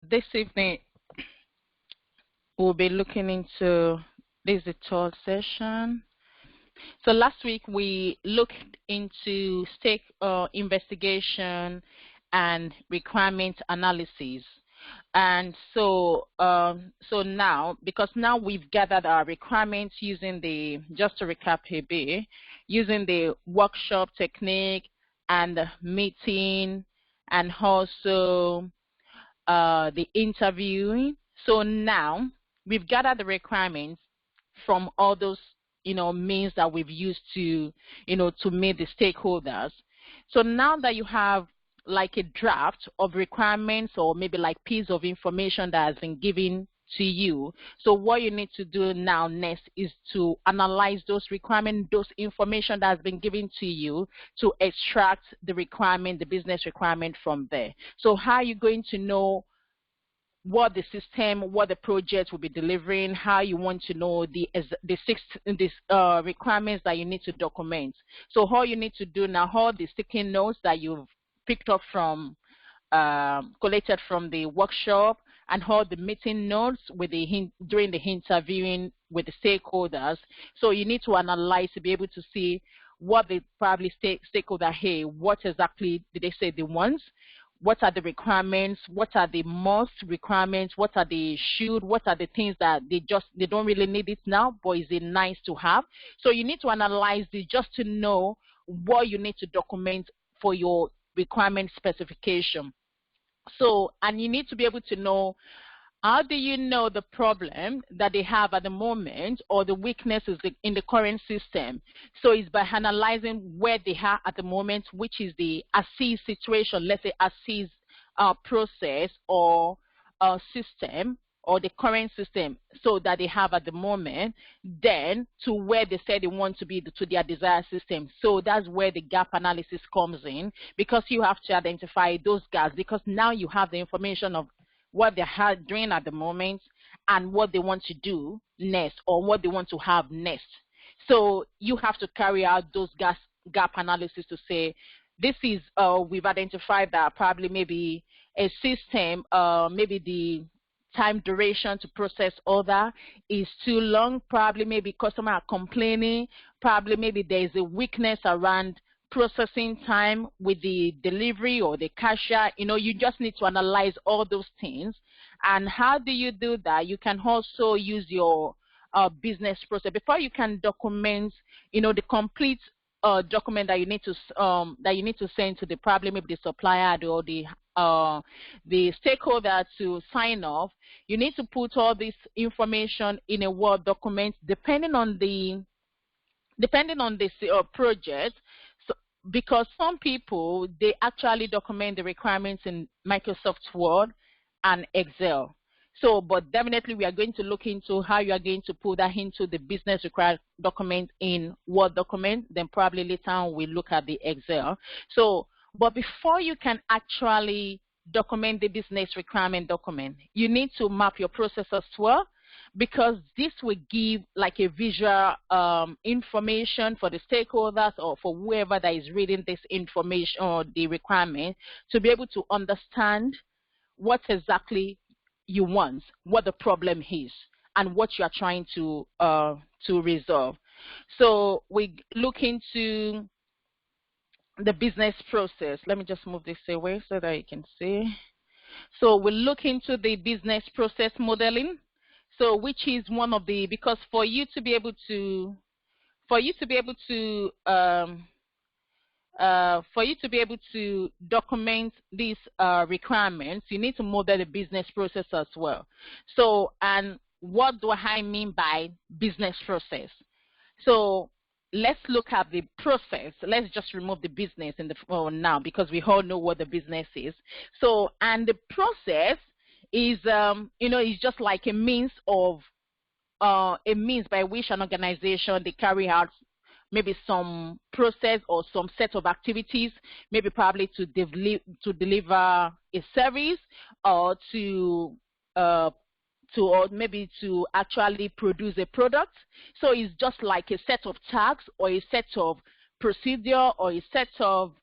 this evening we'll be looking into this is the third session. So last week we looked into stake investigation and requirement analysis. And so now, because now we've gathered our requirements using just to recap a bit, using the workshop technique and the meeting and also the interviewing. So now we've gathered the requirements from all those means that we've used to to meet the stakeholders. So now that you have like a draft of requirements or maybe like piece of information that has been given to you, so what you need to do now next is to analyze those requirements, those information that has been given to you, to extract the requirement, the business requirement from there. So how are you going to know what the system, what the project will be delivering, how you want to know the requirements that you need to document. So all you need to do now, all the sticky notes that you've picked up from, collected from the workshop, and all the meeting notes with during the interviewing with the stakeholders. So you need to analyze to be able to see what the probably stakeholder, hey, what exactly did they say they want? What are the requirements? What are the must requirements? What are the should? What are the things that they don't really need it now, but is it nice to have? So you need to analyze this just to know what you need to document for your requirement specification. So, and you need to be able to know, how do you know the problem that they have at the moment or the weaknesses in the current system? So it's by analyzing where they are at the moment, which is the as-is situation, let's say as-is process or system, or the current system so that they have at the moment, then to where they say they want to be to their desired system. So that's where the gap analysis comes in, because you have to identify those gaps, because now you have the information of what they're doing at the moment and what they want to do next or what they want to have next. So you have to carry out those gap analysis to say, this is, we've identified that probably maybe a system, maybe the time duration to process order is too long, probably maybe customer are complaining, probably maybe there's a weakness around processing time with the delivery or the cashier. You just need to analyze all those things. And how do you do that? You can also use your business process before you can document the complete document that you need to send to the probably maybe the supplier or the stakeholder to sign off. You need to put all this information in a Word document depending on the project. So, because some people, they actually document the requirements in Microsoft Word and Excel. So, but definitely we are going to look into how you are going to put that into the business required document in Word document. Then probably later on we'll look at the Excel. So, but before you can actually document the business requirement document, you need to map your process as well, because this will give like a visual information for the stakeholders or for whoever that is reading this information or the requirement to be able to understand what exactly you want, what the problem is, and what you are trying to resolve. So we look into the business process. Let me just move this away so that you can see. So we'll look into the business process modeling. So which is one of the, because for you to be able to document these requirements, you need to model the business process as well. So, and what do I mean by business process? So let's look at the process. Let's just remove the business in the now, because we all know what the business is. So, and the process is is just like a means by which an organization, they carry out maybe some process or some set of activities, maybe probably to deliver a service or or maybe to actually produce a product. So it's just like a set of tasks or a set of procedure or a set of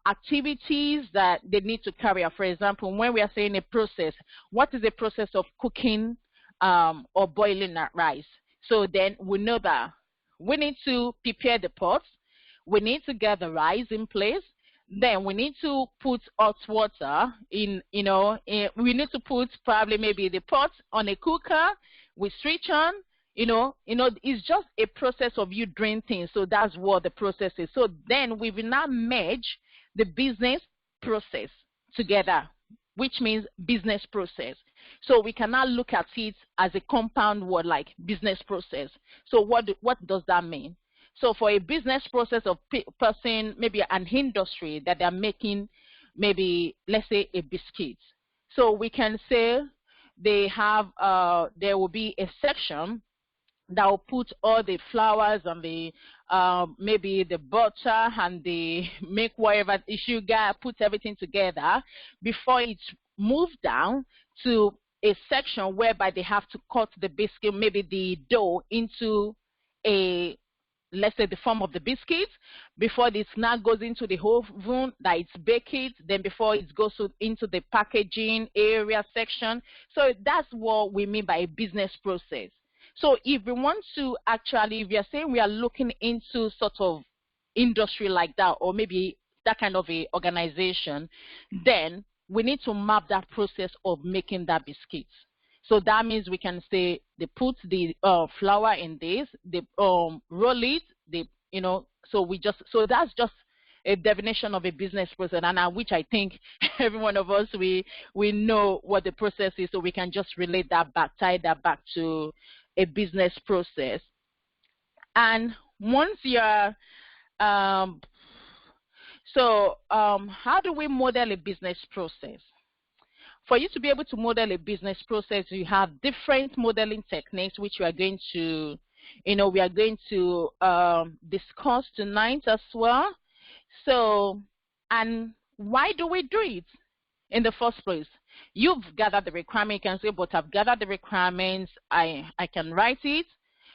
activities that they need to carry out. For example, when we are saying a process, what is the process of cooking or boiling that rice? So then we know that we need to prepare the pots, we need to get the rice in place, then we need to put hot water in, we need to put probably maybe the pot on a cooker with switch on. It's just a process of you doing things. So that's what the process is. So then we will now merge the business process together, which means business process. So we cannot look at it as a compound word like business process. So what does that mean? So for a business process of person, maybe an industry that they're making, maybe let's say a biscuit. So we can say they have, there will be a section that will put all the flours and the maybe the butter and the milk, whatever the sugar, put everything together before it's moved down to a section whereby they have to cut the biscuit, maybe the dough, into a, let's say, the form of the biscuit, before this now goes into the oven that it's baked, then before it goes into the packaging area section. So that's what we mean by a business process. So if we want to actually, if we are saying we are looking into sort of industry like that, or maybe that kind of a organization, then we need to map that process of making that biscuit. So that means we can say they put the flour in this, they roll it, they, so that's just a definition of a business process, and which I think every one of us, we know what the process is, so we can just relate that back, tie that back to a business process. And once you're, how do we model a business process? For you to be able to model a business process, you have different modeling techniques, which we are going to, discuss tonight as well. So, and why do we do it in the first place? You've gathered the requirement. You can say, but I've gathered the requirements, I can write it.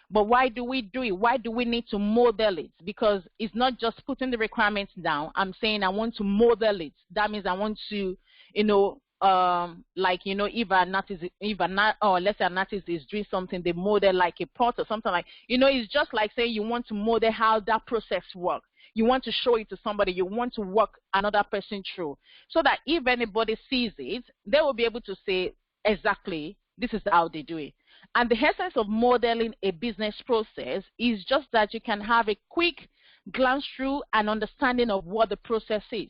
But why do we do it? Why do we need to model it? Because it's not just putting the requirements down. I'm saying I want to model it. That means I want to, if an artist, let's say an artist is doing something, they model like a pot or something like, it's just like saying you want to model how that process works. You want to show it to somebody. You want to walk another person through, so that if anybody sees it, they will be able to say exactly this is how they do it. And the essence of modeling a business process is just that you can have a quick glance through and understanding of what the process is.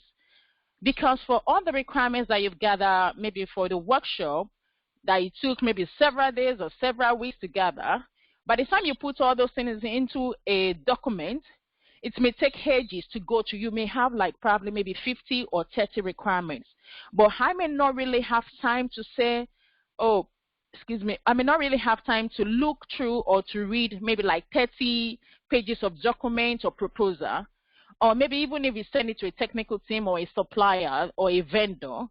Because for all the requirements that you've gathered, maybe for the workshop, that it took maybe several days or several weeks to gather, by the time you put all those things into a document, it may take ages to go to. You may have like probably maybe 50 or 30 requirements. But I may not really have time to say, I may not really have time to look through or to read maybe like 30 pages of document or proposal. Or maybe even if you send it to a technical team or a supplier or a vendor.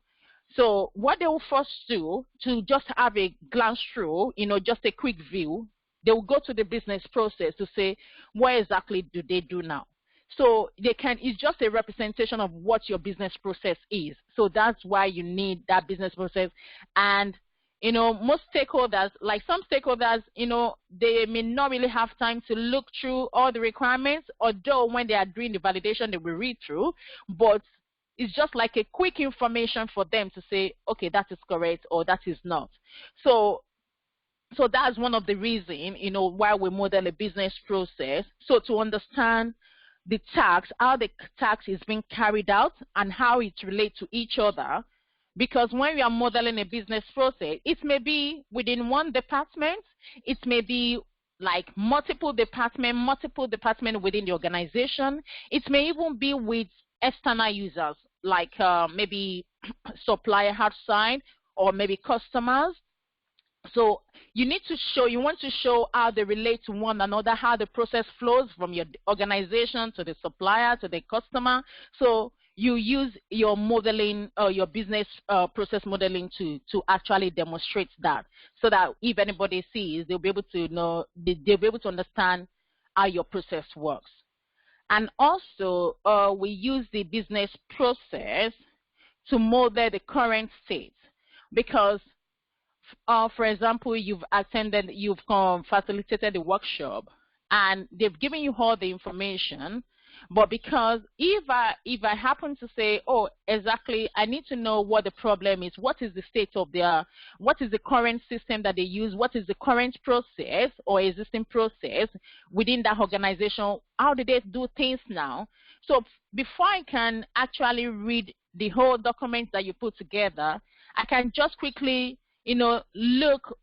So what they will first do to just have a glance through, just a quick view, they will go to the business process to say, what exactly do they do now? So it's just a representation of what your business process is. So that's why you need that business process. And most stakeholders, like some stakeholders, they may not really have time to look through all the requirements, although when they are doing the validation, they will read through, but it's just like a quick information for them to say, okay, that is correct or that is not. So that's one of the reasons, why we model a business process. So to understand the task, how the task is being carried out and how it relates to each other. Because when we are modeling a business process, it may be within one department, it may be like multiple departments within the organization. It may even be with external users, like maybe supplier outside or maybe customers. So you want to show how they relate to one another, how the process flows from your organization to the supplier to the customer. So you use your modeling or your business process modeling to actually demonstrate that, so that if anybody sees, they'll be able to know, they'll be able to understand how your process works. And also, we use the business process to model the current state, because for example, you've facilitated a workshop, and they've given you all the information. But because if I happen to say, oh, exactly, I need to know what the problem is, what is the state of what is the current system that they use, what is the current process or existing process within that organization, how do they do things now? So before I can actually read the whole document that you put together, I can just quickly look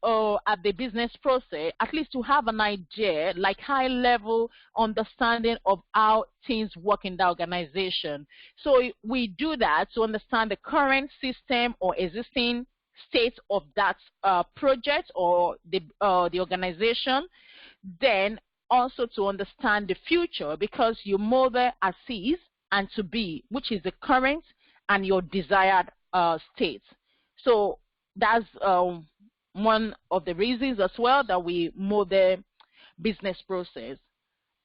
at the business process, at least to have an idea, like high level understanding of how things work in the organization. So we do that to understand the current system or existing state of that project or the organization. Then also to understand the future, because you model as is and to be, which is the current and your desired state. So that's one of the reasons as well that we model business process.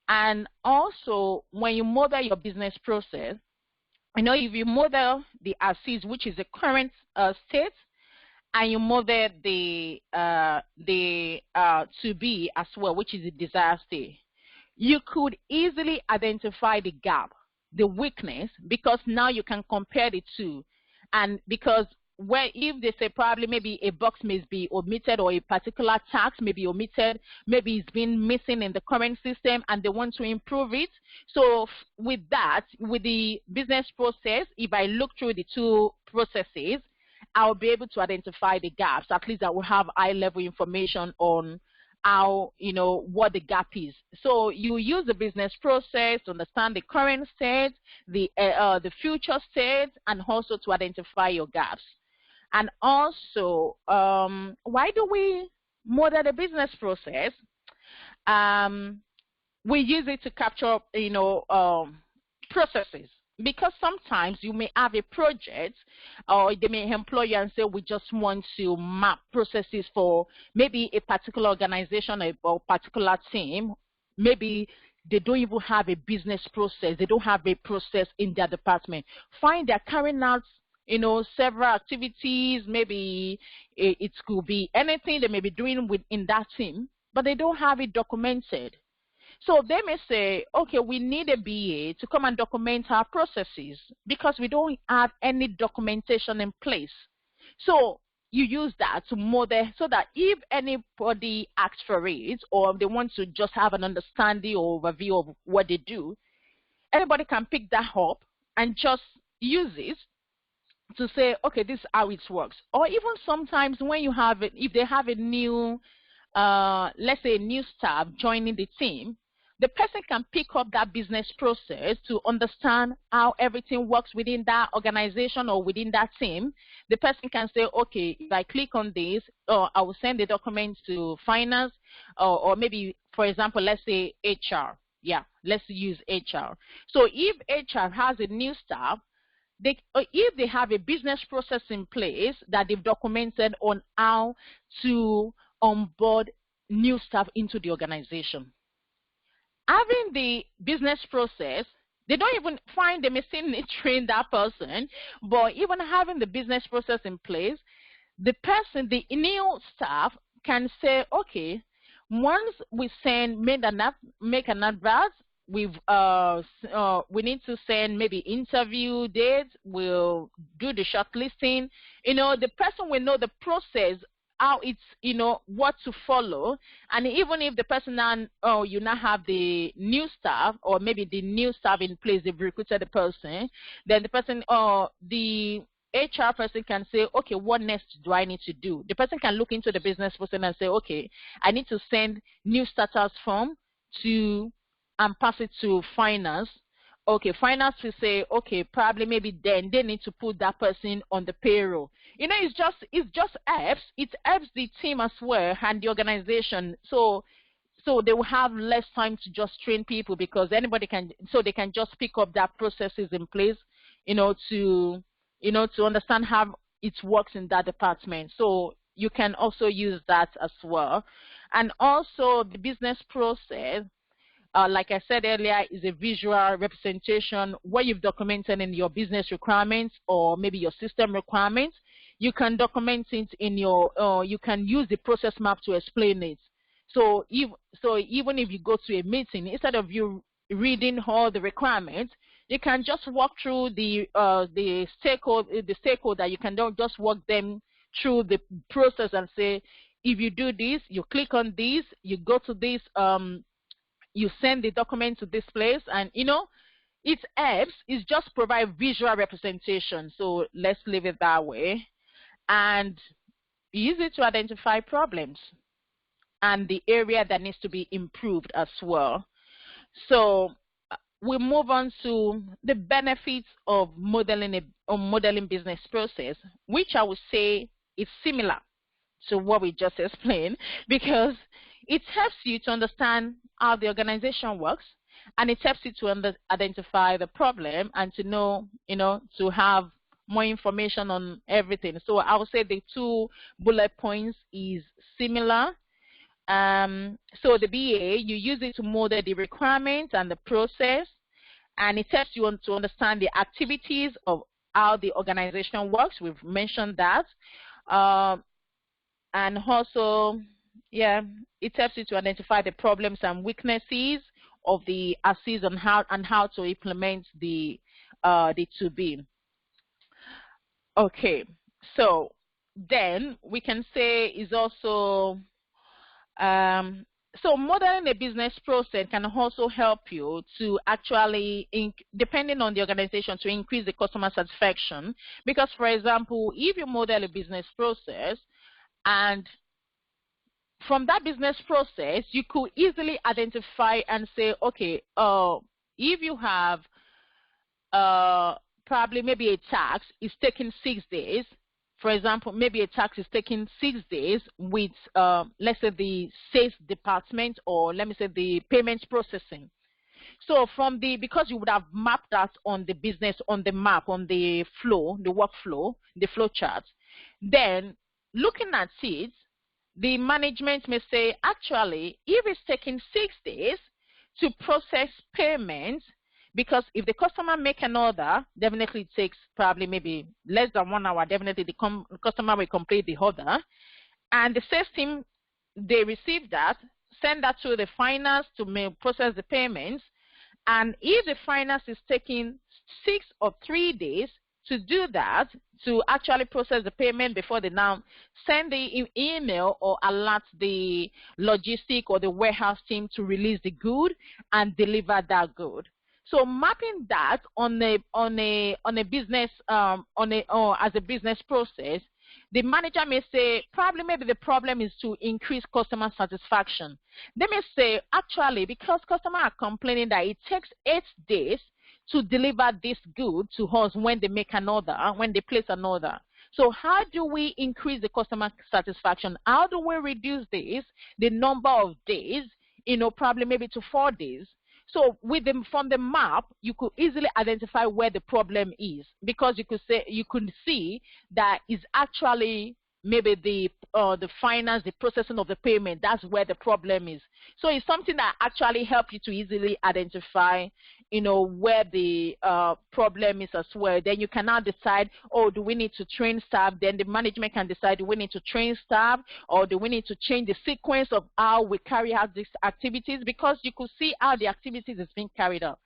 And also, when you model your business process, if you model the as is, which is the current state, and you model the to be as well, which is the desired state, you could easily identify the gap, the weakness, because now you can compare the two. And because if they say probably maybe a box may be omitted or a particular tax may be omitted, maybe it's been missing in the current system and they want to improve it. So with that, with the business process, if I look through the two processes, I'll be able to identify the gaps. At least I will have high-level information on how, what the gap is. So you use the business process to understand the current state, the future state, and also to identify your gaps. And also, why do we model the business process? We use it to capture, processes. Because sometimes you may have a project, or they may employ you and say, we just want to map processes for maybe a particular organization or particular team. Maybe they don't even have a business process. They don't have a process in their department. Fine, they're carrying out several activities. Maybe it could be anything they may be doing within that team, but they don't have it documented. So they may say, okay, we need a BA to come and document our processes because we don't have any documentation in place. So you use that to model so that if anybody asks for it or they want to just have an understanding or overview of what they do, anybody can pick that up and just use it to say, okay, this is how it works. Or even sometimes when you have it, if they have a new, let's say a new staff joining the team, the person can pick up that business process to understand how everything works within that organization or within that team. The person can say, okay, if I click on this, I will send the documents to finance, or maybe, for example, let's say HR. Yeah, let's use HR. So if HR has a new staff, if they have a business process in place that they've documented on how to onboard new staff into the organization. Having the business process, they don't even find they may still train that person, but even having the business process in place, the new staff can say, okay, once we make an advert, we need to send maybe interview dates, we'll do the shortlisting. The person will know the process, how it's, what to follow. And even if the person now, you now have the new staff, or maybe the new staff in place, they've recruited the person, then the person, the HR person can say, okay, what next do I need to do? The person can look into the business person and say, okay, I need to send new starters form and pass it to finance. Okay, finance will say, okay, probably maybe then they need to put that person on the payroll. It just helps. It helps the team as well and the organization. So they will have less time to just train people because anybody can, so they can just pick up that processes in place, to understand how it works in that department. So you can also use that as well. And also the business process, like I said earlier, is a visual representation what you've documented in your business requirements or maybe your system requirements. You can document it in your, you can use the process map to explain it. So even if you go to a meeting, instead of you reading all the requirements, you can just walk through the stakeholder. You can just walk them through the process and say, if you do this, you click on this, you go to this, you send the document to this place, and it helps. It's just provide visual representation. So let's leave it that way. And easy to identify problems and the area that needs to be improved as well. So we move on to the benefits of modeling business process, which I would say is similar to what we just explained, because it helps you to understand how the organization works, and it helps you to identify the problem and to know, to have more information on everything. So I would say the 2 bullet points is similar. So the BA, you use it to model the requirements and the process, and it helps you to understand the activities of how the organization works. We've mentioned that. And also, it helps you to identify the problems and weaknesses of the assist and how to implement the 2B. Okay, so then we can say is also so modeling a business process can also help you to actually, depending on the organization, to increase the customer satisfaction. Because, for example, if you model a business process, and from that business process, you could easily identify and say, okay, if you have probably maybe a tax is taking 6 days. For example, maybe a tax is taking 6 days with, let's say, the sales department, or let me say the payments processing. So because you would have mapped that on the business, on the map, on the flow, the workflow, the flow chart, then looking at it, the management may say, actually, if it's taking 6 days to process payments, because if the customer make an order, definitely it takes probably maybe less than 1 hour. Definitely the customer will complete the order, and the sales team, they receive that, send that to the finance to process the payments. And if the finance is taking 6 or 3 days to do that, to actually process the payment before they now send the email or alert the logistic or the warehouse team to release the good and deliver that good. So mapping that on a business as a business process, the manager may say, probably maybe the problem is to increase customer satisfaction. They may say, actually, because customers are complaining that it takes 8 days to deliver this good to us when they make an order, when they place an order. So how do we increase the customer satisfaction? How do we reduce the number of days, probably maybe to 4 days? So from the map, you could easily identify where the problem is, because you could see that is actually maybe the finance, the processing of the payment. That's where the problem is. So it's something that actually helps you to easily identify, where the problem is as well. Then you can now decide, do we need to train staff? Then the management can decide, do we need to train staff, or do we need to change the sequence of how we carry out these activities? Because you could see how the activities is being carried out,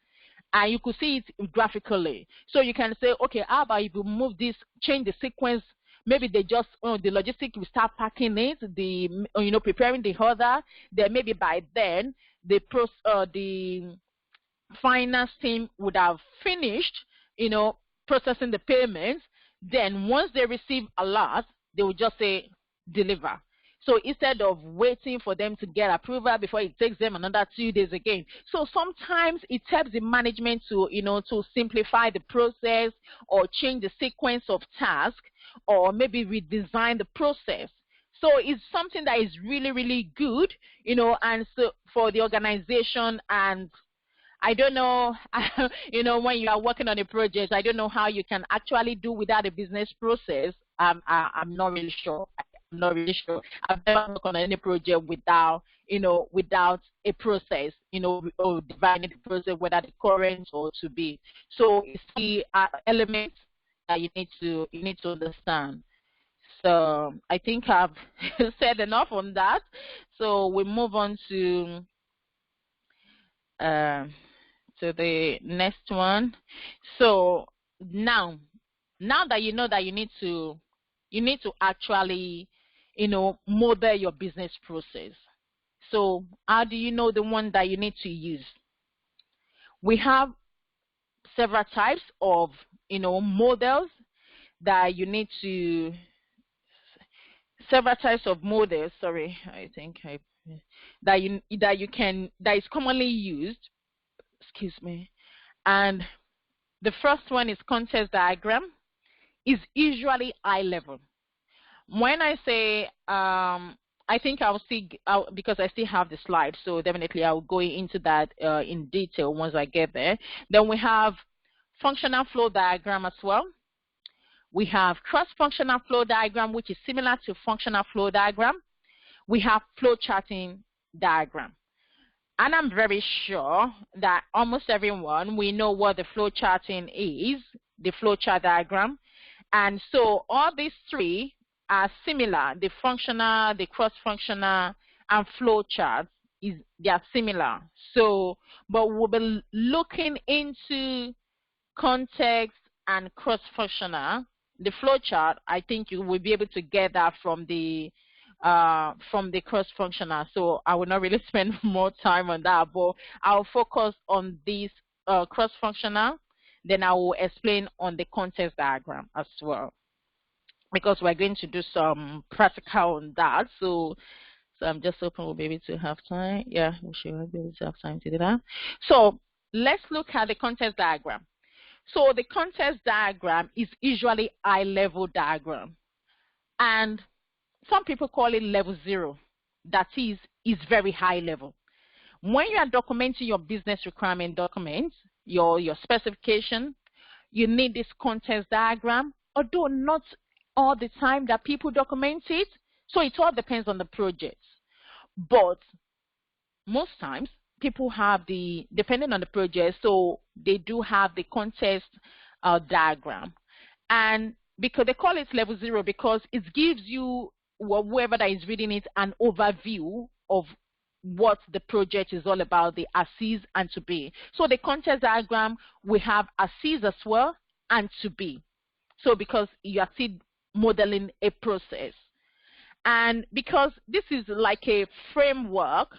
and you could see it graphically. So you can say, okay, how about if you move this, change the sequence? Maybe they just, the logistic will start packing it, preparing the order. Then maybe by then, the finance team would have finished, processing the payments. Then once they receive alert, they will just say deliver. So instead of waiting for them to get approval before it takes them another 2 days again. So sometimes it helps the management to, to simplify the process, or change the sequence of tasks, or maybe redesign the process. So it's something that is really, really good, and so for the organization. And I don't know, when you are working on a project, I don't know how you can actually do without a business process. I'm not really sure. not really sure. I've never worked on any project without, without a process, or dividing the process, whether the current or to be. So it's the elements that you need to understand. So I think I've said enough on that. So we move on to the next one. So now that you know that you need to actually model your business process. So how do you know the one that you need to use? We have several types of models that you need to sorry, I think that is commonly used, excuse me. And the first one is context diagram. Is usually high level. When I say I think I'll see because I still have the slide, so definitely I'll go into that in detail once I get there. Then we have functional flow diagram as well. We have cross-functional flow diagram, which is similar to functional flow diagram. We have flow charting diagram. And I'm very sure that almost everyone, we know what the flow charting is, the flow chart diagram. And so all these three are similar. The functional, the cross-functional, and flow charts, they are similar. So, but we'll be looking into context and cross-functional. The flow chart, I think you will be able to get that from the cross-functional. So I will not really spend more time on that, but I'll focus on this cross-functional. Then I will explain on the context diagram as well, because we're going to do some practical on that. So I'm just hoping we'll be able to have time. Yeah, we should be able to have time to do that. So let's look at the context diagram. So the context diagram is usually high-level diagram, and some people call it level 0. That is very high level. When you are documenting your business requirement documents, your specification, you need this context diagram, although not all the time that people document it. So it all depends on the project. But most times, people have depending on the project, so they do have the context diagram. And because they call it level 0, because it gives you, whoever that is reading it, an overview of what the project is all about, the as is and to be. So the context diagram, we have as is as well and to be. So because you are still modeling a process. And because this is like a framework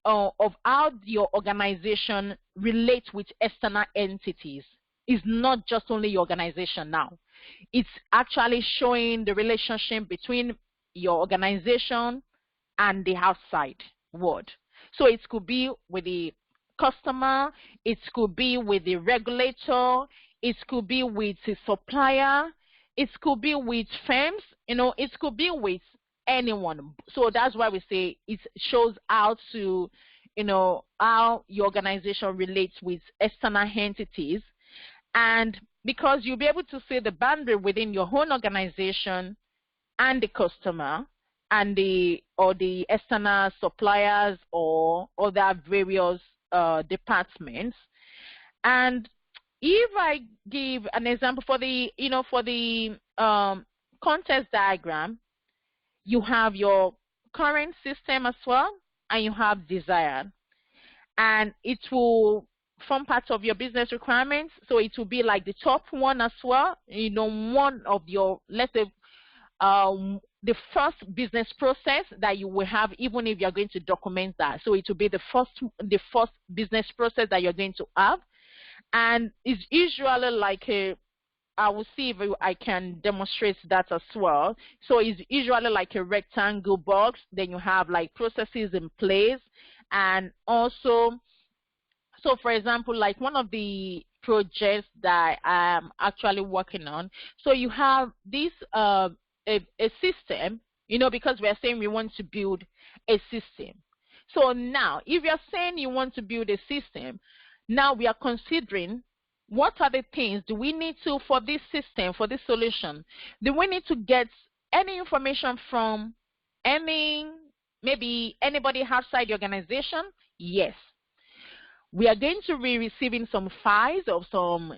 of how your organization relates with external entities. It's not just only your organization now. It's actually showing the relationship between your organization and the outside world. So it could be with the customer, it could be with the regulator, it could be with the supplier, it could be with firms, it could be with anyone. So that's why we say it shows how to, how your organization relates with external entities. And because you'll be able to see the boundary within your own organization and the customer and the external suppliers or other various departments. And if I give an example for the context diagram, you have your current system as well, and you have desired. And it will form part of your business requirements. So it will be like the top one as well. One of your, let's say, the first business process that you will have, even if you're going to document that. So it will be the first business process that you're going to have. And it's usually like I will see if I can demonstrate that as well. So it's usually like a rectangle box. Then you have like processes in place. And also, so for example, like one of the projects that I'm actually working on, so you have this a system, because we are saying we want to build a system. So now, if you're saying you want to build a system, now we are considering what are the things do we need to, for this system, for this solution, do we need to get any information from maybe anybody outside the organization? Yes. We are going to be receiving some files of some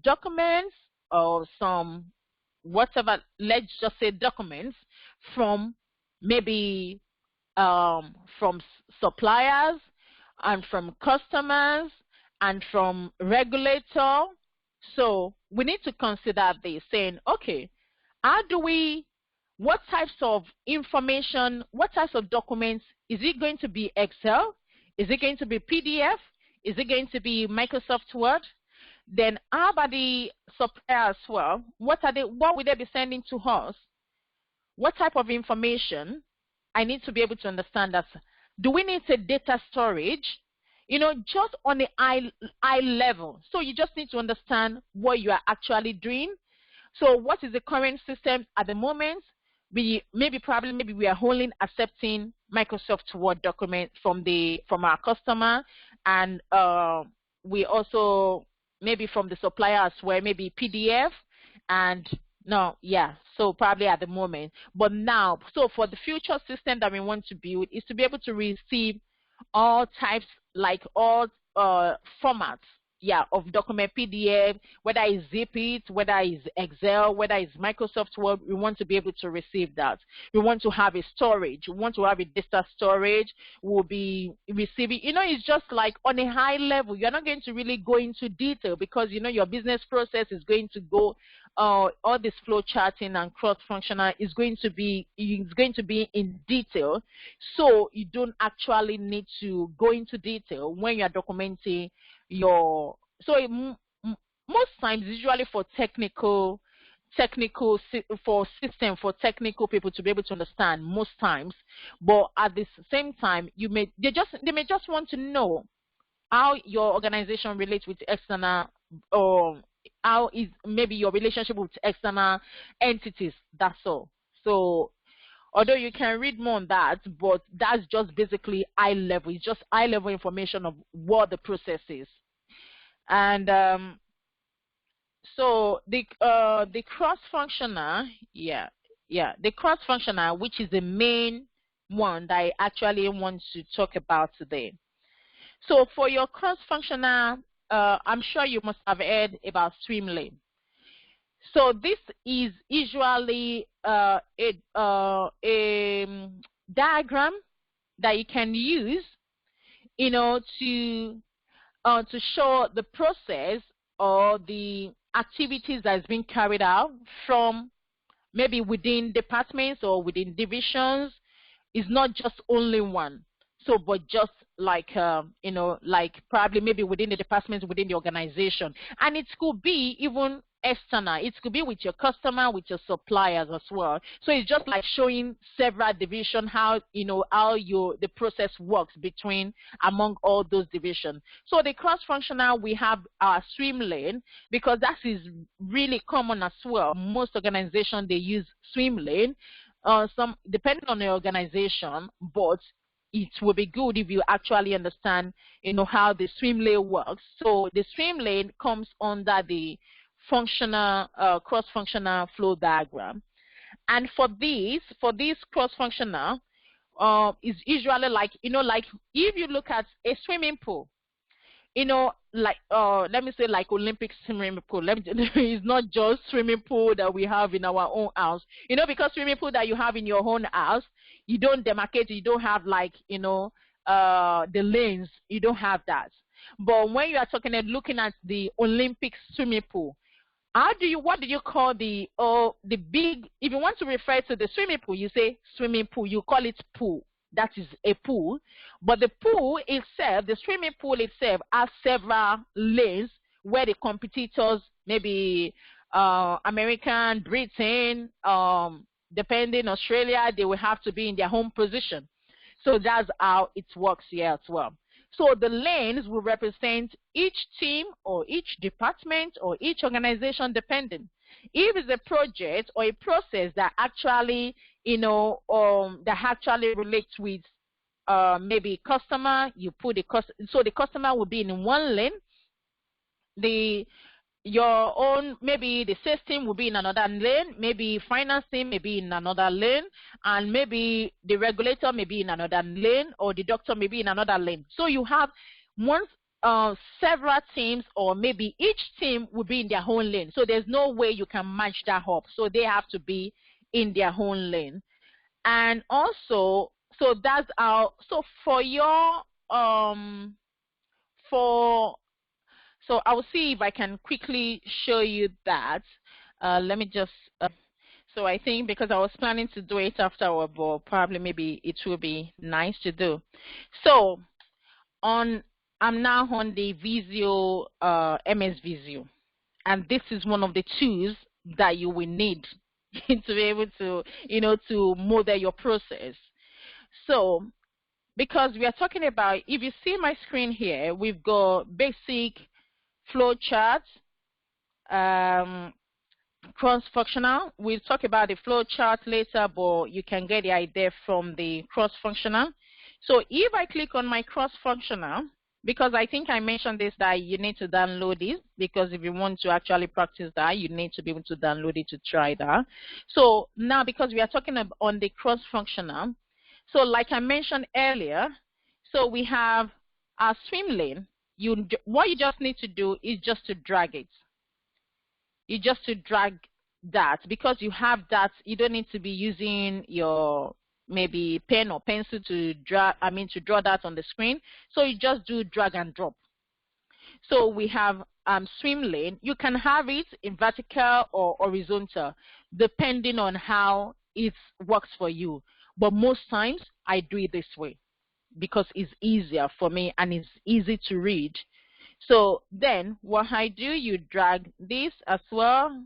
documents or some whatever, let's just say documents from maybe from suppliers and from customers and from regulator. So we need to consider this, saying, okay, what types of information, what types of documents? Is it going to be Excel? Is it going to be PDF? Is it going to be Microsoft Word? Then how about the supplier as well? What will they be sending to us? What type of information? I need to be able to understand that. Do we need a data storage? Just on the eye level. So you just need to understand what you are actually doing. So what is the current system at the moment? Maybe we are only accepting Microsoft Word document from our customer, and we also maybe from the supplier as well, maybe PDF, and no, yeah. So probably at the moment, but now, so for the future system that we want to build is to be able to receive all types, like all formats, yeah, of document, PDF, whether it's zip it, whether it's Excel, whether it's Microsoft Word. We want to be able to receive that. We want to have a storage. We want to have a data storage. We'll be receiving, it's just like on a high level. You're not going to really go into detail because your business process is going to go, all this flow charting and cross-functional is going to be in detail. So you don't actually need to go into detail when you're documenting most times, usually for technical people to be able to understand most times, but at the same time they may just want to know how your organization relates with external, or how is maybe your relationship with external entities. That's all. So although you can read more on that, but that's just basically eye level. It's just eye level information of what the process is. And so the cross-functional, the cross-functional, which is the main one that I actually want to talk about today. So for your cross-functional, I'm sure you must have heard about swim lane. So this is usually a diagram that you can use, to show the process or the activities that is being carried out from maybe within departments or within divisions. It's not just only one. So, but just like, like probably maybe within the departments, within the organization. And it could be even external. It could be with your customer, with your suppliers as well. So it's just like showing several divisions, how, the process works among all those divisions. So the cross-functional, we have our swim lane, because that is really common as well. Most organizations, they use swim lane. Some depending on the organization, but it will be good if you actually understand, how the swim lane works. So the swim lane comes under the functional, cross-functional flow diagram. And for this cross-functional, is usually like, like if you look at a swimming pool, like let me say like Olympic swimming pool. It's not just swimming pool that we have in our own house, because swimming pool that you have in your own house, you don't demarcate, you don't have like, the lanes, you don't have that. But when you are looking at the Olympic swimming pool, what do you call the big, if you want to refer to the swimming pool, you say swimming pool, you call it pool. That is a pool. But the pool itself, the swimming pool itself, has several lanes where the competitors, maybe American, Britain, depending Australia, they will have to be in their home position. So that's how it works here as well. So the lanes will represent each team or each department or each organization, depending. If it's a project or a process that actually, that actually relates with maybe customer, you put so the customer will be in one lane. The your own, maybe the sales team will be in another lane, maybe finance team may be in another lane, and maybe the regulator may be in another lane, or the doctor may be in another lane. So you have several teams, or maybe each team will be in their own lane. So there's no way you can match that up. So they have to be in their own lane. And also, so that's our, so for your so I will see if I can quickly show you that. Let me just, so I think because I was planning to do it after our ball, probably maybe it will be nice to do. So I'm now on the Visio, MS Visio. And this is one of the tools that you will need to be able to, to model your process. So, because we are talking about, if you see my screen here, we've got basic flow chart, cross-functional. We'll talk about the flow chart later, but you can get the idea from the cross-functional. So if I click on my cross-functional, because I think I mentioned this, that you need to download it, because if you want to actually practice that, you need to be able to download it to try that. So now, because we are talking about on the cross-functional, so like I mentioned earlier, so we have our swim lane. What you just need to do is just to drag it. You just to drag that, because you have that. You don't need to be using your maybe pen or pencil to draw that on the screen. So you just do drag and drop. So we have swim lane. You can have it in vertical or horizontal, depending on how it works for you. But most times I do it this way because it's easier for me and it's easy to read. So then what I do, you drag this as well.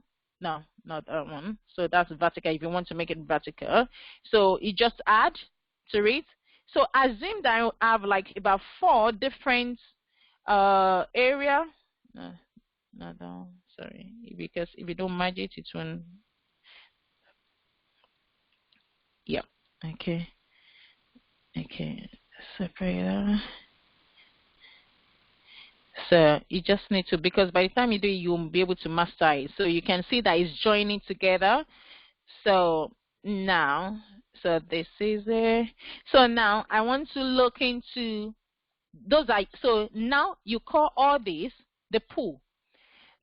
No, not that one. So that's vertical if you want to make it vertical. So you just add to it. So assume that I have like about 4 different area. No, not that one. Sorry, because if you don't merge it, it won't. Yeah. Okay. Separate that. So you just need to, because by the time you do it, you'll be able to master it. So you can see that it's joining together. So now, so this is it. So now I want to look into those. So now you call all these the pool.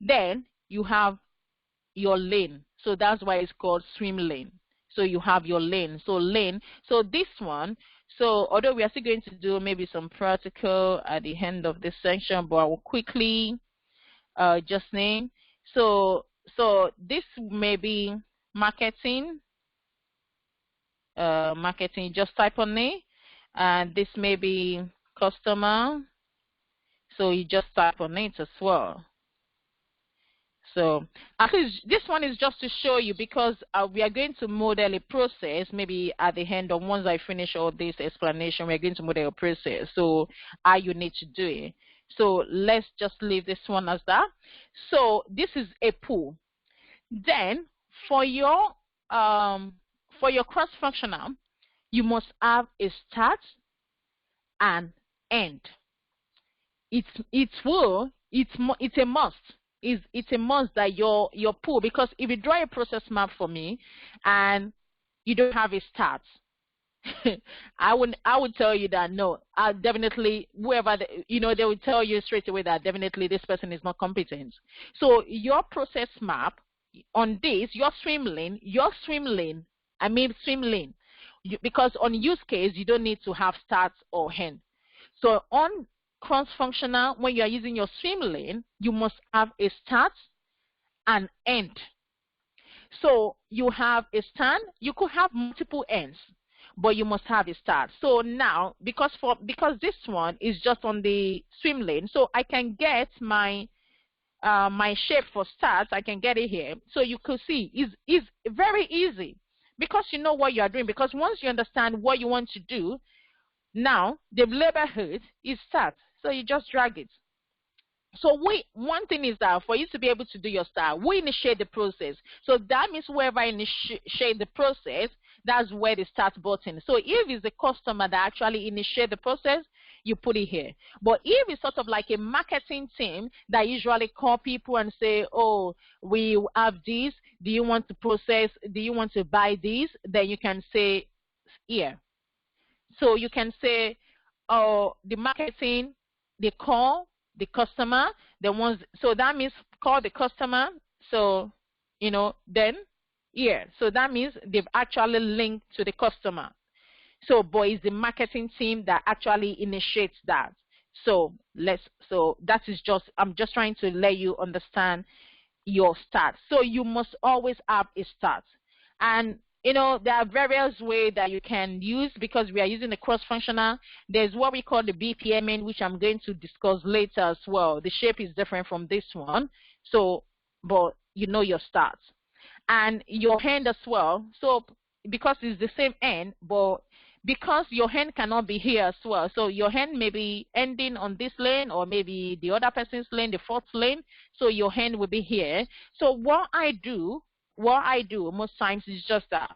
Then you have your lane. So that's why it's called swim lane. So you have your lane. So lane. So this one. So although we are still going to do maybe some practical at the end of this section, but I will quickly just name. So this may be marketing. Marketing. Just type on it, and this may be customer. So you just type on it as well. So actually, this one is just to show you, because we are going to model a process maybe at the end, or once I finish all this explanation, we're going to model a process. So how you need to do it. So let's just leave this one as that. So this is a pool. Then for your cross-functional, you must have a start and end. It's a must. It's a must that your pool, because if you draw a process map for me and you don't have a start, I would tell you that no, definitely whoever they would tell you straight away that definitely this person is not competent. So your process map on this, your swim lane, because on use case you don't need to have start or end. So on cross-functional, when you are using your swim lane, you must have a start and end. So you have a start, you could have multiple ends, but you must have a start. So now, because this one is just on the swim lane, so I can get my shape for start. I can get it here. So you could see it's very easy, because you know what you are doing. Because once you understand what you want to do, now the label hood is start. So you just drag it. So one thing is that for you to be able to do your start, we initiate the process. So that means whoever initiate the process, that's where the start button. So if it's the customer that actually initiate the process, you put it here. But if it's sort of like a marketing team that usually call people and say, oh, we have this, do you want to process, do you want to buy this, then you can say here. So you can say, oh, the marketing, they call the customer, the ones, so that means call the customer. So, you know, then here, so that means they've actually linked to the customer. So, but it's the marketing team that actually initiates that. So that is just, I'm just trying to let you understand your start. So you must always have a start. And you know, there are various ways that you can use, because we are using the cross-functional. There's what we call the BPMN, which I'm going to discuss later as well. The shape is different from this one. So, but you know your start. And your hand as well. So because it's the same end, but because your hand cannot be here as well. So your hand may be ending on this lane, or maybe the other person's lane, the fourth lane. So your hand will be here. So what I do most times is just that.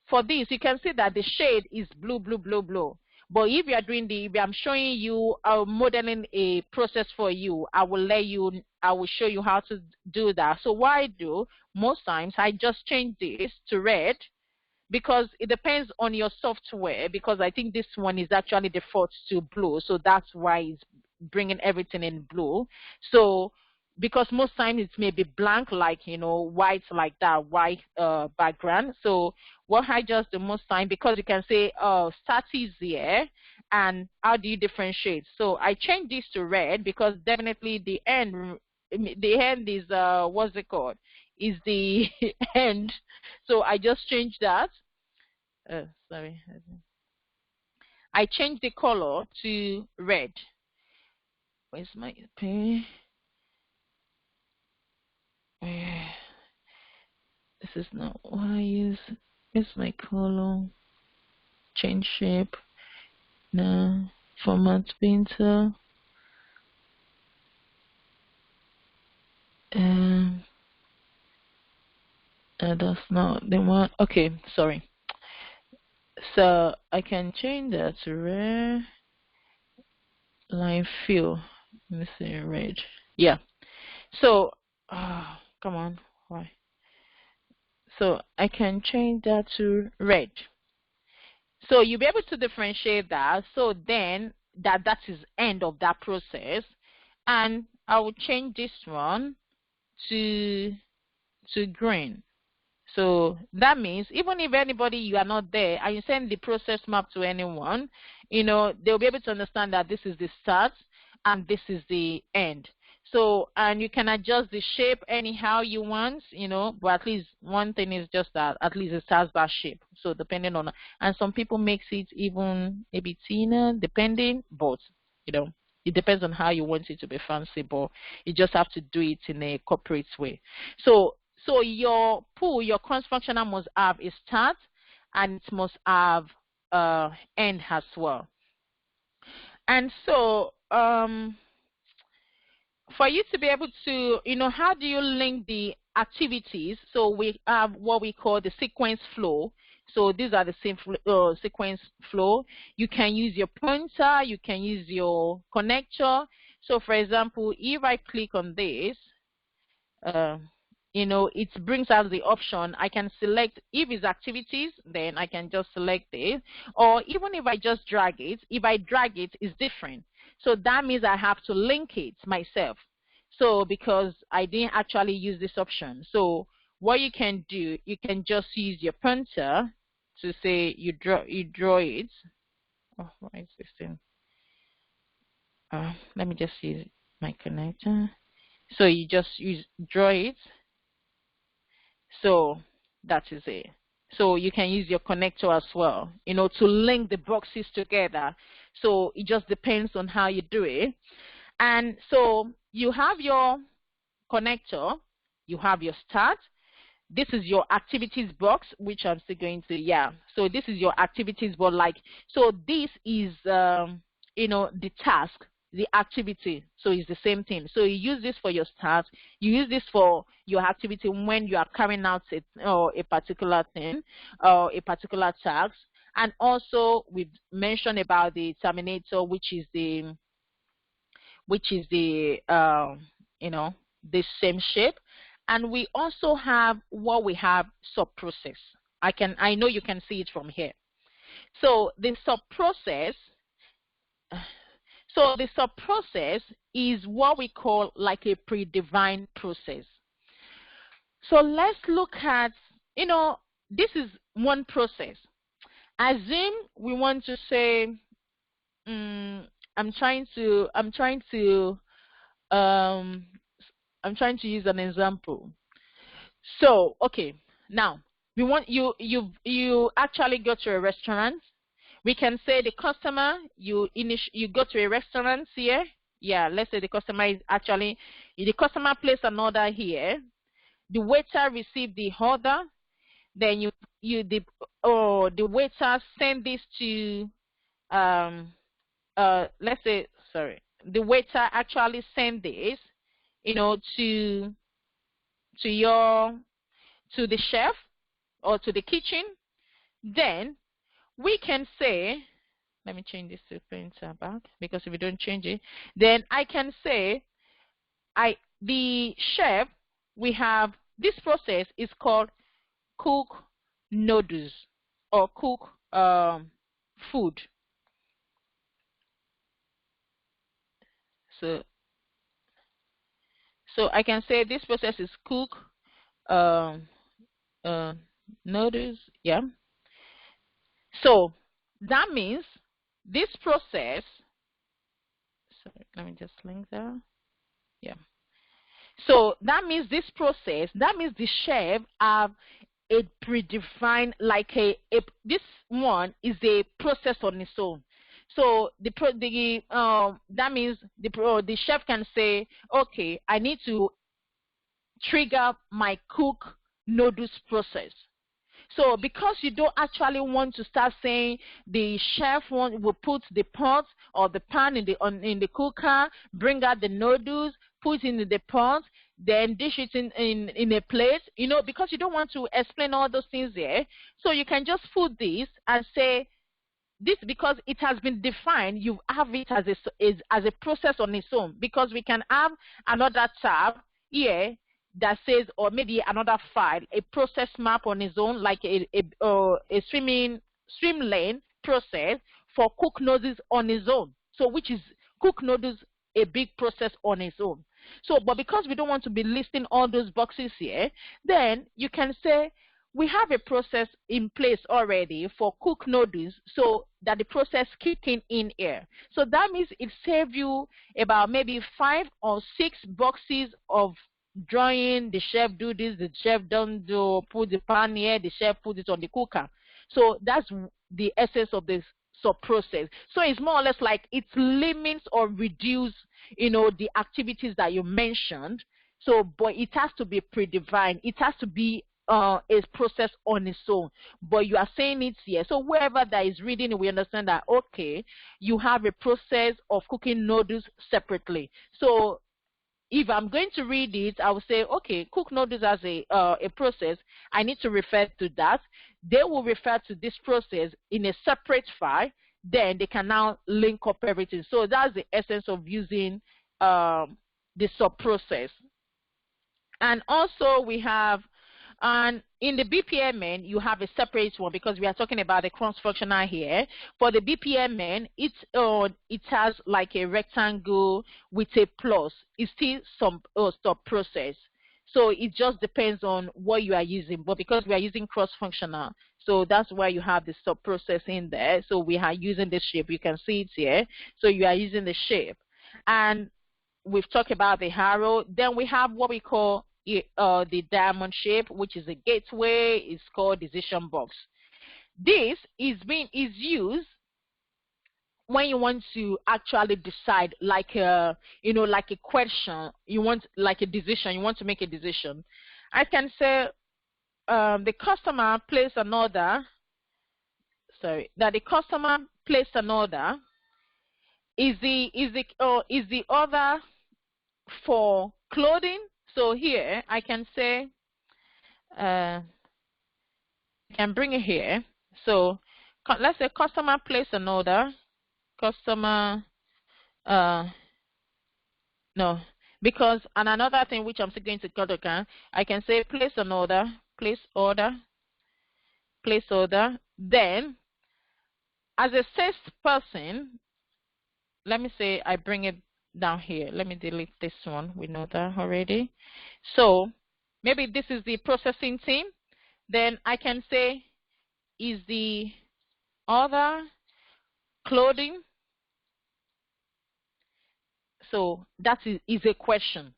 For this, you can see that the shade is blue, blue, blue, blue. But if you are doing if I'm showing you, modeling a process for you, I will show you how to do that. So what I do most times, I just change this to red, because it depends on your software, because I think this one is actually default to blue. So that's why it's bringing everything in blue. So because most times it may be blank, like, you know, white, like that, white background. So what I just do most time, because you can say, start is here, and how do you differentiate? So I change this to red, because definitely the end is, what's it called? Is the end. So I just change that. Sorry. I change the color to red. Where's my pen? This is not what I use. Where's my color? Change shape. No. Format painter. That's not the one. Okay, sorry. So I can change that to red. Line fill. Let me see, red. Yeah. So, come on. Why? So I can change that to red. So you'll be able to differentiate that. So then that is end of that process. And I will change this one to green. So that means even if anybody, you are not there and you send the process map to anyone, you know, they'll be able to understand that this is the start and this is the end. So, and you can adjust the shape anyhow you want, you know, but at least one thing is just that at least it has that shape. So depending on, and some people makes it even maybe thinner, depending, but you know, it depends on how you want it to be fancy, but you just have to do it in a corporate way. So your pool, your cross-functional must have a start, and it must have end as well. And so for you to be able to, you know, how do you link the activities? So we have what we call the sequence flow. So these are the same sequence flow. You can use your pointer, you can use your connector. So for example, if I click on this, you know, it brings out the option. I can select, if it's activities, then I can just select it. Or even if I just drag it, if I drag it, it's different. So that means I have to link it myself. So because I didn't actually use this option. So what you can do, you can just use your pointer to say you draw it. Oh, why is this thing? Let me just use my connector. So you just draw it. So that is it. So you can use your connector as well, you know, to link the boxes together. So it just depends on how you do it. And so you have your connector, you have your start. This is your activities box, which I'm still going to, yeah. So this is your activities box, like, so this is, you know, the task, the activity. So it's the same thing. So you use this for your start. You use this for your activity when you are carrying out a particular thing or a particular task. And also we've mentioned about the terminator, which is the you know, the same shape. And we also have what we have sub-process. I know you can see it from here. So the sub-process is what we call like a predefined process. So let's look at, you know, this is one process. Assume we want to say, I'm trying to use an example. So okay, now we want you actually go to a restaurant. We can say the customer, you go to a restaurant here. Yeah, let's say the customer placed an order here. The waiter received the order. Then the waiter send this to let's say, sorry, the waiter actually send this, you know, to the chef or to the kitchen. Then we can say, let me change this to printer back, because if we don't change it, then I can say, the chef, we have this process is called cook noodles or cook food. So I can say this process is cook noodles. Yeah. So that means this process, sorry, let me just link that. Yeah. So that means this process, that means the chef have a predefined, like this one is a process on its own. So that means the chef can say, okay, I need to trigger my cook noodles process. So because you don't actually want to start saying the chef will put the pot or the pan in the cooker, bring out the noodles, put in the pot, then dish it in a plate, you know, because you don't want to explain all those things there. So you can just put this and say this, because it has been defined, you have it as a process on its own, because we can have another tab here that says, or maybe another file, a process map on its own, like a swim lane process for cook noodles on its own. So which is cook noodles, a big process on its own. So, but because we don't want to be listing all those boxes here, then you can say we have a process in place already for cook noodles, so that the process kicking in here. So that means it saves you about maybe 5 or 6 boxes of drawing. The chef do this, the chef don't do, put the pan here, the chef put it on the cooker. So that's the essence of this sub-process. So it's more or less like it limits or reduce, you know, the activities that you mentioned. So, but it has to be predefined. It has to be a process on its own, but you are saying it here. So whoever that is reading, we understand that, okay, you have a process of cooking noodles separately. So if I'm going to read it, I will say, okay, cook noodles as a process. I need to refer to that. They will refer to this process in a separate file. Then they can now link up everything. So that's the essence of using the sub-process. And also we have, and in the BPMN, you have a separate one, because we are talking about the cross-functional here. For the BPMN, it has like a rectangle with a plus. It's still some sub-process. So it just depends on what you are using. But because we are using cross-functional, so that's why you have the sub-process in there. So we are using the shape. You can see it here. So you are using the shape. And we've talked about the arrow. Then we have what we call the diamond shape, which is a gateway. It's called decision box. This is used when you want to actually decide, like like a question, you want like a decision, you want to make a decision. I can say the customer placed an order. Sorry, that the customer placed an order. Is the order for clothing? So here I can say, I can bring it here. So let's say customer place an order. Customer, no, because, and another thing which I'm still going to cut account, I can say place an order, place order, place order. Then, as a salesperson, let me say I bring it down here. Let me delete this one. We know that already. So maybe this is the processing team. Then I can say, is the order clothing? So that is a question.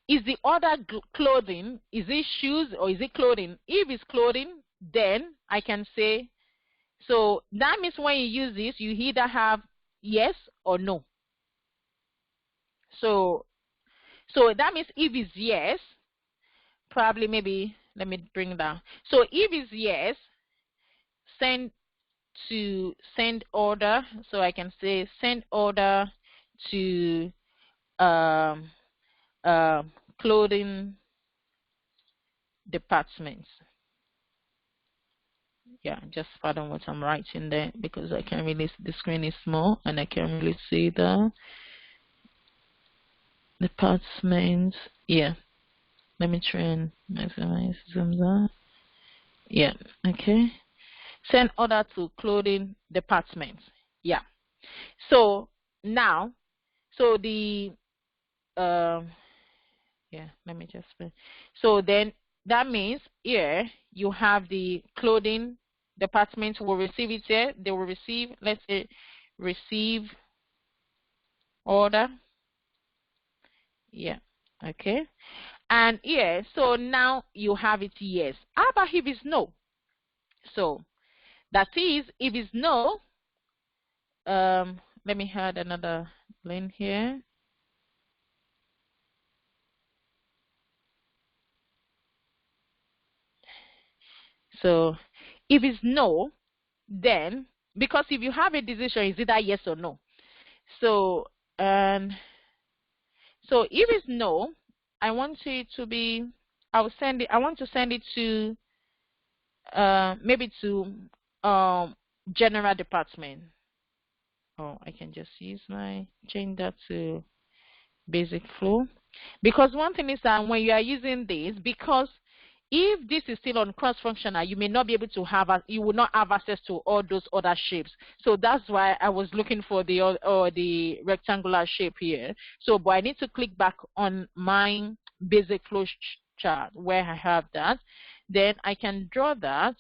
Is the order clothing? Is it shoes or is it clothing? If it's clothing, then I can say, so that means when you use this, you either have yes or no. So that means if it's yes, probably maybe, let me bring it down. So if it's yes, send order. So I can say send order to clothing departments. Yeah, just pardon what I'm writing there because I can't really, the screen is small and I can't really see the departments. Yeah, let me try and maximize zoom that. Yeah, okay. Send order to clothing departments. Yeah. So now, so the yeah, let me just so then that means here you have the clothing department will receive it here. They will receive, let's say, receive order. Yeah, okay. And here, so now you have it yes. How about if it's no? So that is, if it's no, let me add another line here. So if it's no, then, because if you have a decision, it's either yes or no. So, so if it's no, I want it to be, I want to send it to, maybe to general department. Oh, I can just change that to basic flow. Because one thing is that when you are using this, because if this is still on cross-functional, you may not be able to have, you will not have access to all those other shapes. So that's why I was looking for the rectangular shape here. So, but I need to click back on my basic flow chart where I have that. Then I can draw that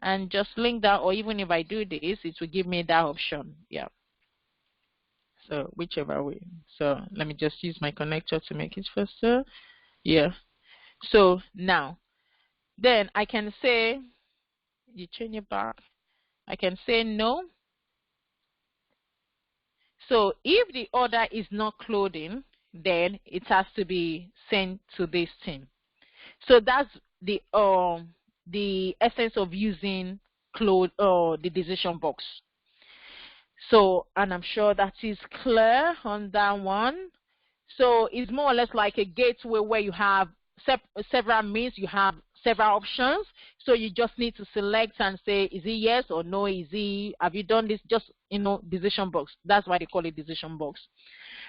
and just link that, or even if I do this, it will give me that option. Yeah. So whichever way. So let me just use my connector to make it faster. Yeah. So now, then I can say, you change it back. I can say no. So if the order is not clothing, then it has to be sent to this team. So that's the essence of using the decision box. So, and I'm sure that is clear on that one. So it's more or less like a gateway where you have several means, you have several options. So you just need to select and say, is it yes or no? Is it, have you done this? Just, decision box. That's why they call it decision box.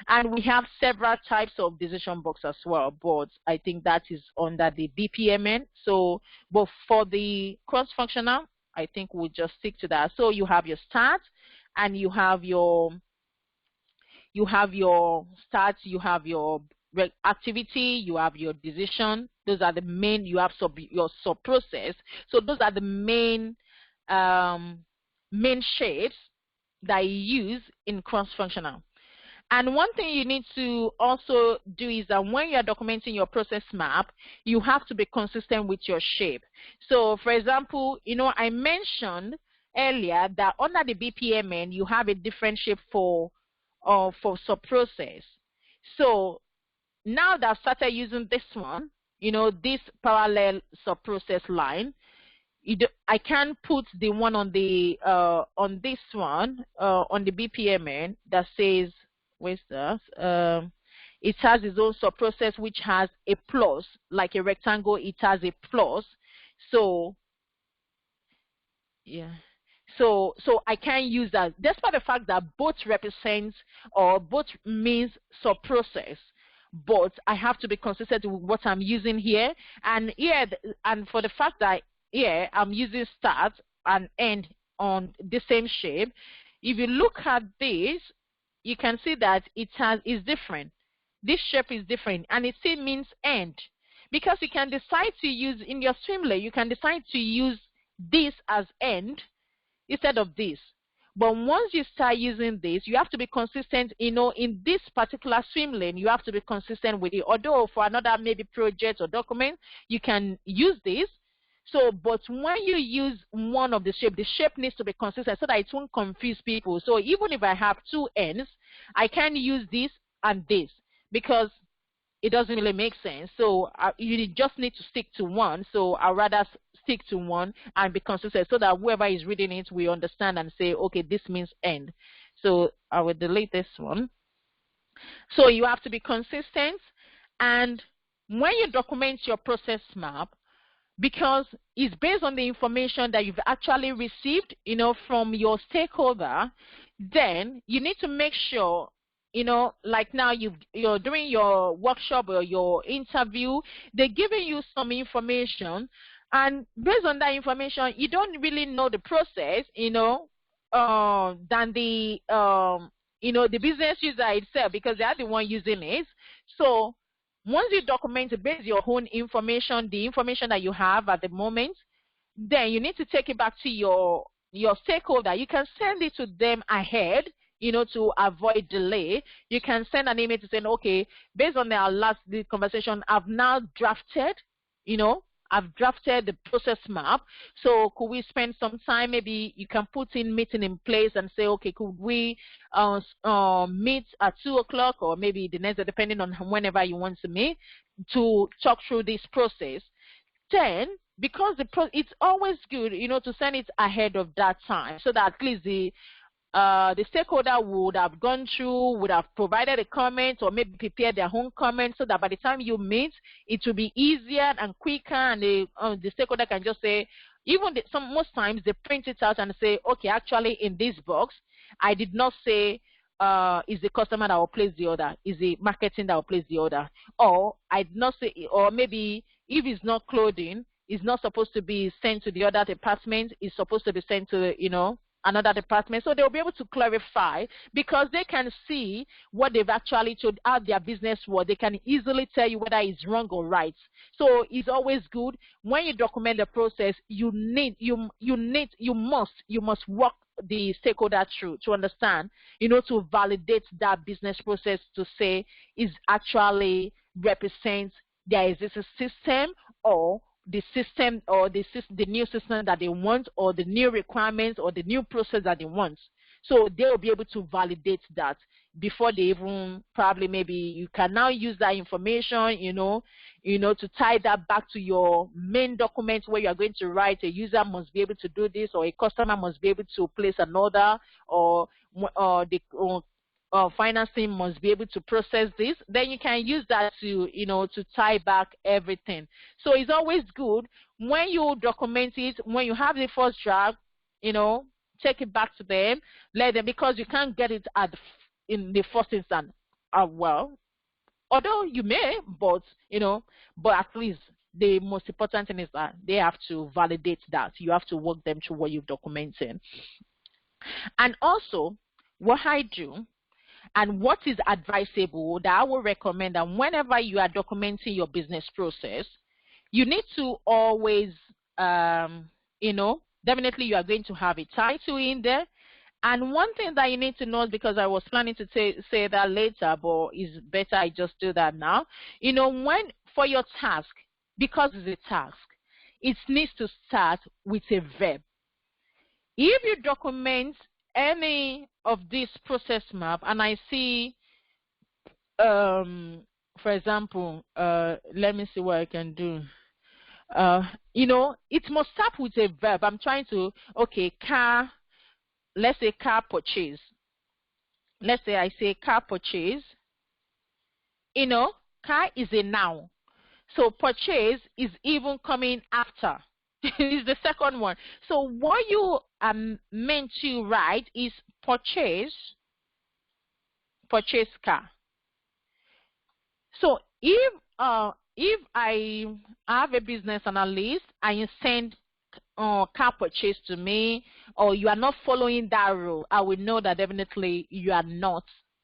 And we have several types of decision box as well, but I think that is under the BPMN. So, but for the cross-functional, I think we'll just stick to that. So you have your start, and you have your start, you have your activity, you have your decision. Those are the main. You have your sub process. So those are the main shapes that you use in cross-functional. And one thing you need to also do is that when you are documenting your process map, you have to be consistent with your shape. So for example, I mentioned earlier that under the BPMN, you have a different shape for sub-process. So now that I've started using this one, this parallel sub-process line, I can put the one on the on this one on the BPMN that says, where's that? It has its own sub-process which has a plus, like a rectangle. It has a plus. So yeah. So I can use that, despite the fact that both represents or both means sub-process. But I have to be consistent with what I'm using here. And here, and for the fact that here I'm using start and end on the same shape, if you look at this, you can see that is different. This shape is different, and it still means end. Because you can decide to use, in your swimlane, you can decide to use this as end instead of this. But once you start using this, you have to be consistent, in this particular swim lane, you have to be consistent with it. Although for another maybe project or document, you can use this. So, but when you use one of the shape needs to be consistent so that it won't confuse people. So even if I have two ends, I can use this and this because it doesn't really make sense. So you just need to stick to one. So I'd rather stick to one and be consistent so that whoever is reading it will understand and say, okay, this means end. So I will delete this one. So you have to be consistent. And when you document your process map, because it's based on the information that you've actually received, from your stakeholder, then you need to make sure, like now you're doing your workshop or your interview, they're giving you some information, and based on that information, you don't really know the process, than the the business user itself, because they are the one using it. So once you document it based on your own information, the information that you have at the moment, then you need to take it back to your stakeholder. You can send it to them ahead, to avoid delay. You can send an email to say, okay, based on our last conversation, I've now drafted, I've drafted the process map. So could we spend some time? Maybe you can put in meeting in place and say, okay, could we meet at 2 o'clock or maybe the next day, depending on whenever you want to meet, to talk through this process. Then, because it's always good, to send it ahead of that time so that at least the stakeholder would have gone through, would have provided a comment or maybe prepared their own comment so that by the time you meet, it will be easier and quicker, and the stakeholder can just say, most times they print it out and say, okay, actually in this box, I did not say is the customer that will place the order, is the marketing that will place the order, or I did not say, or maybe if it's not clothing, it's not supposed to be sent to the other department, it's supposed to be sent to, another department. So they'll be able to clarify because they can see what they've actually told, how their business was. They can easily tell you whether it's wrong or right. So it's always good when you document the process. You must walk the stakeholder through to understand, to validate that business process, to say is actually represents there is a system, or the system, or the new system that they want, or the new requirements, or the new process that they want. So they will be able to validate that before they even, probably maybe you can now use that information, to tie that back to your main document where you are going to write a user must be able to do this, or a customer must be able to place an order, or the financing must be able to process this. Then you can use that to, to tie back everything. So it's always good when you document it, when you have the first draft, take it back to them, let them, because you can't get it in the first instance. Well, although you may, but at least the most important thing is that they have to validate that. You have to walk them through what you've documented. And also, what I do, and what is advisable that I will recommend, that whenever you are documenting your business process, you need to always, definitely you are going to have a title in there. And one thing that you need to know, because I was planning to say that later, but it's better I just do that now. When for your task, because it's a task, it needs to start with a verb. If you document any of this process map, and I see, for example, let me see what I can do. It must start with a verb. I'm trying to, okay, car, let's say car purchase. Let's say I say car purchase. Car is a noun. So purchase is even coming after. is the second one. So what you are meant to write is purchase car. So if I have a business analyst and you send car purchase to me, or you are not following that rule, I will know that definitely you are not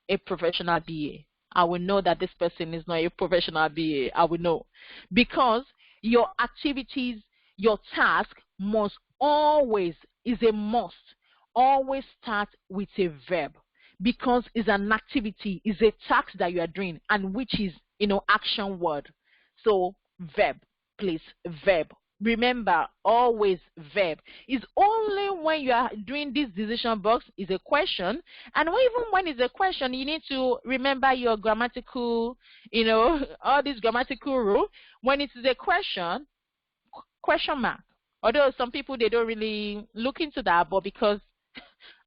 a professional BA. I will know that this person is not a professional BA. I will know, because your activities, your task must always, is a must, always start with a verb, because it's an activity, it's a task that you are doing, and which is, action word. So verb, please, verb. Remember, always verb. It's only when you are doing this decision box is a question, and even when it's a question, you need to remember your grammatical, all these grammatical rule. When it is a question, question mark. Although some people, they don't really look into that, but because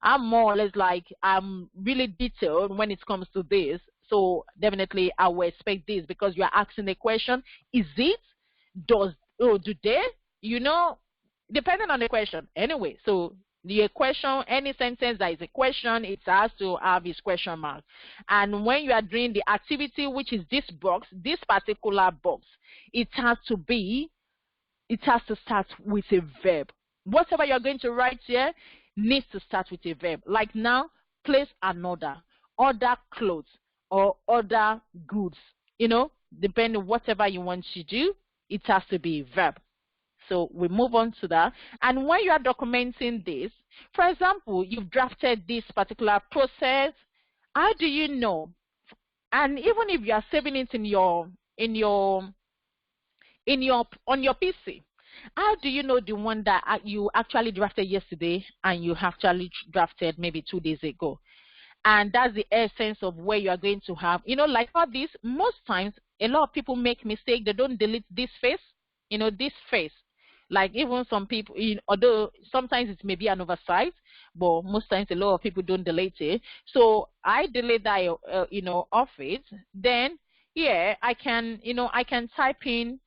I'm more or less like, I'm really detailed when it comes to this, so definitely I will expect this, because you are asking a question. Is it? Do they? Depending on the question. Anyway, so the question, any sentence that is a question, it has to have its question mark. And when you are doing the activity, which is this box, this particular box, it has to start with a verb. Whatever you're going to write here needs to start with a verb. Like now, place an order clothes, or order goods. Depending on whatever you want to do, it has to be a verb. So we move on to that. And when you are documenting this, for example, you've drafted this particular process, how do you know? And even if you are saving it on your PC, how do you know the one that you actually drafted yesterday and you actually drafted maybe 2 days ago? And that's the essence of where you are going to have, like all this. Most times, a lot of people make mistake. They don't delete this face, this face. Like even some people, although sometimes it may be an oversight, but most times a lot of people don't delete it. So I delete that, off it. Then, yeah, I can type in.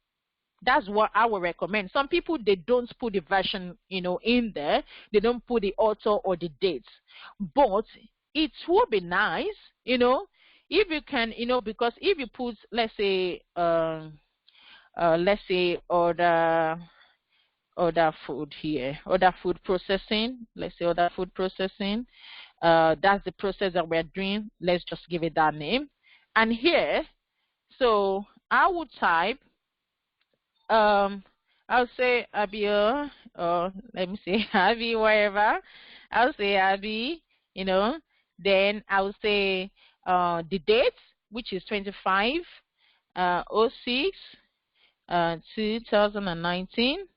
That's what I would recommend. Some people, they don't put the version, in there. They don't put the author or the dates. But it would be nice, if you can, because if you put, let's say order food here, order food processing. Let's say order food processing. That's the process that we're doing. Let's just give it that name. And here, so I would type. I'll say Abby, or let me say Abby, wherever. I'll say Abby, then I'll say the date, which is 25 06 2019.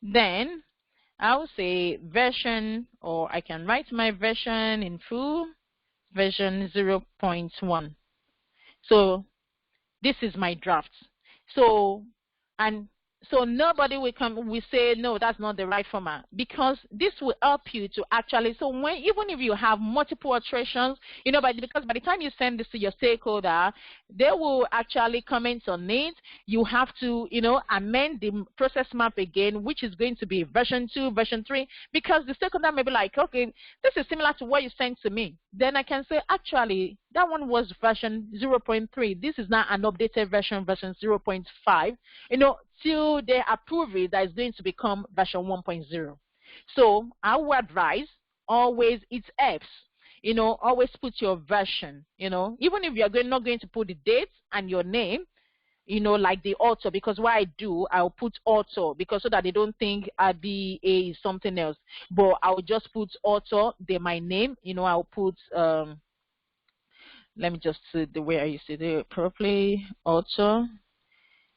Then I'll say version, or I can write my version in full, version 0.1. So this is my draft. So nobody will come, we say, no, that's not the right format, because this will help you to actually, so even if you have multiple alterations, because by the time you send this to your stakeholder, they will actually comment on it. You have to, amend the process map again, which is going to be version 2, version 3, because the stakeholder may be like, okay, this is similar to what you sent to me. Then I can say, actually, that one was version 0.3. This is now an updated version 0.5, till they approve it, that is going to become version 1.0. So I would advise, always, it helps, always put your version, even if you're not going to put the date and your name, like the author, because what I do, I'll put author, because so that they don't think IBA is something else, but I'll just put author, then my name, I'll put, let me just see the way I used to do it properly, author,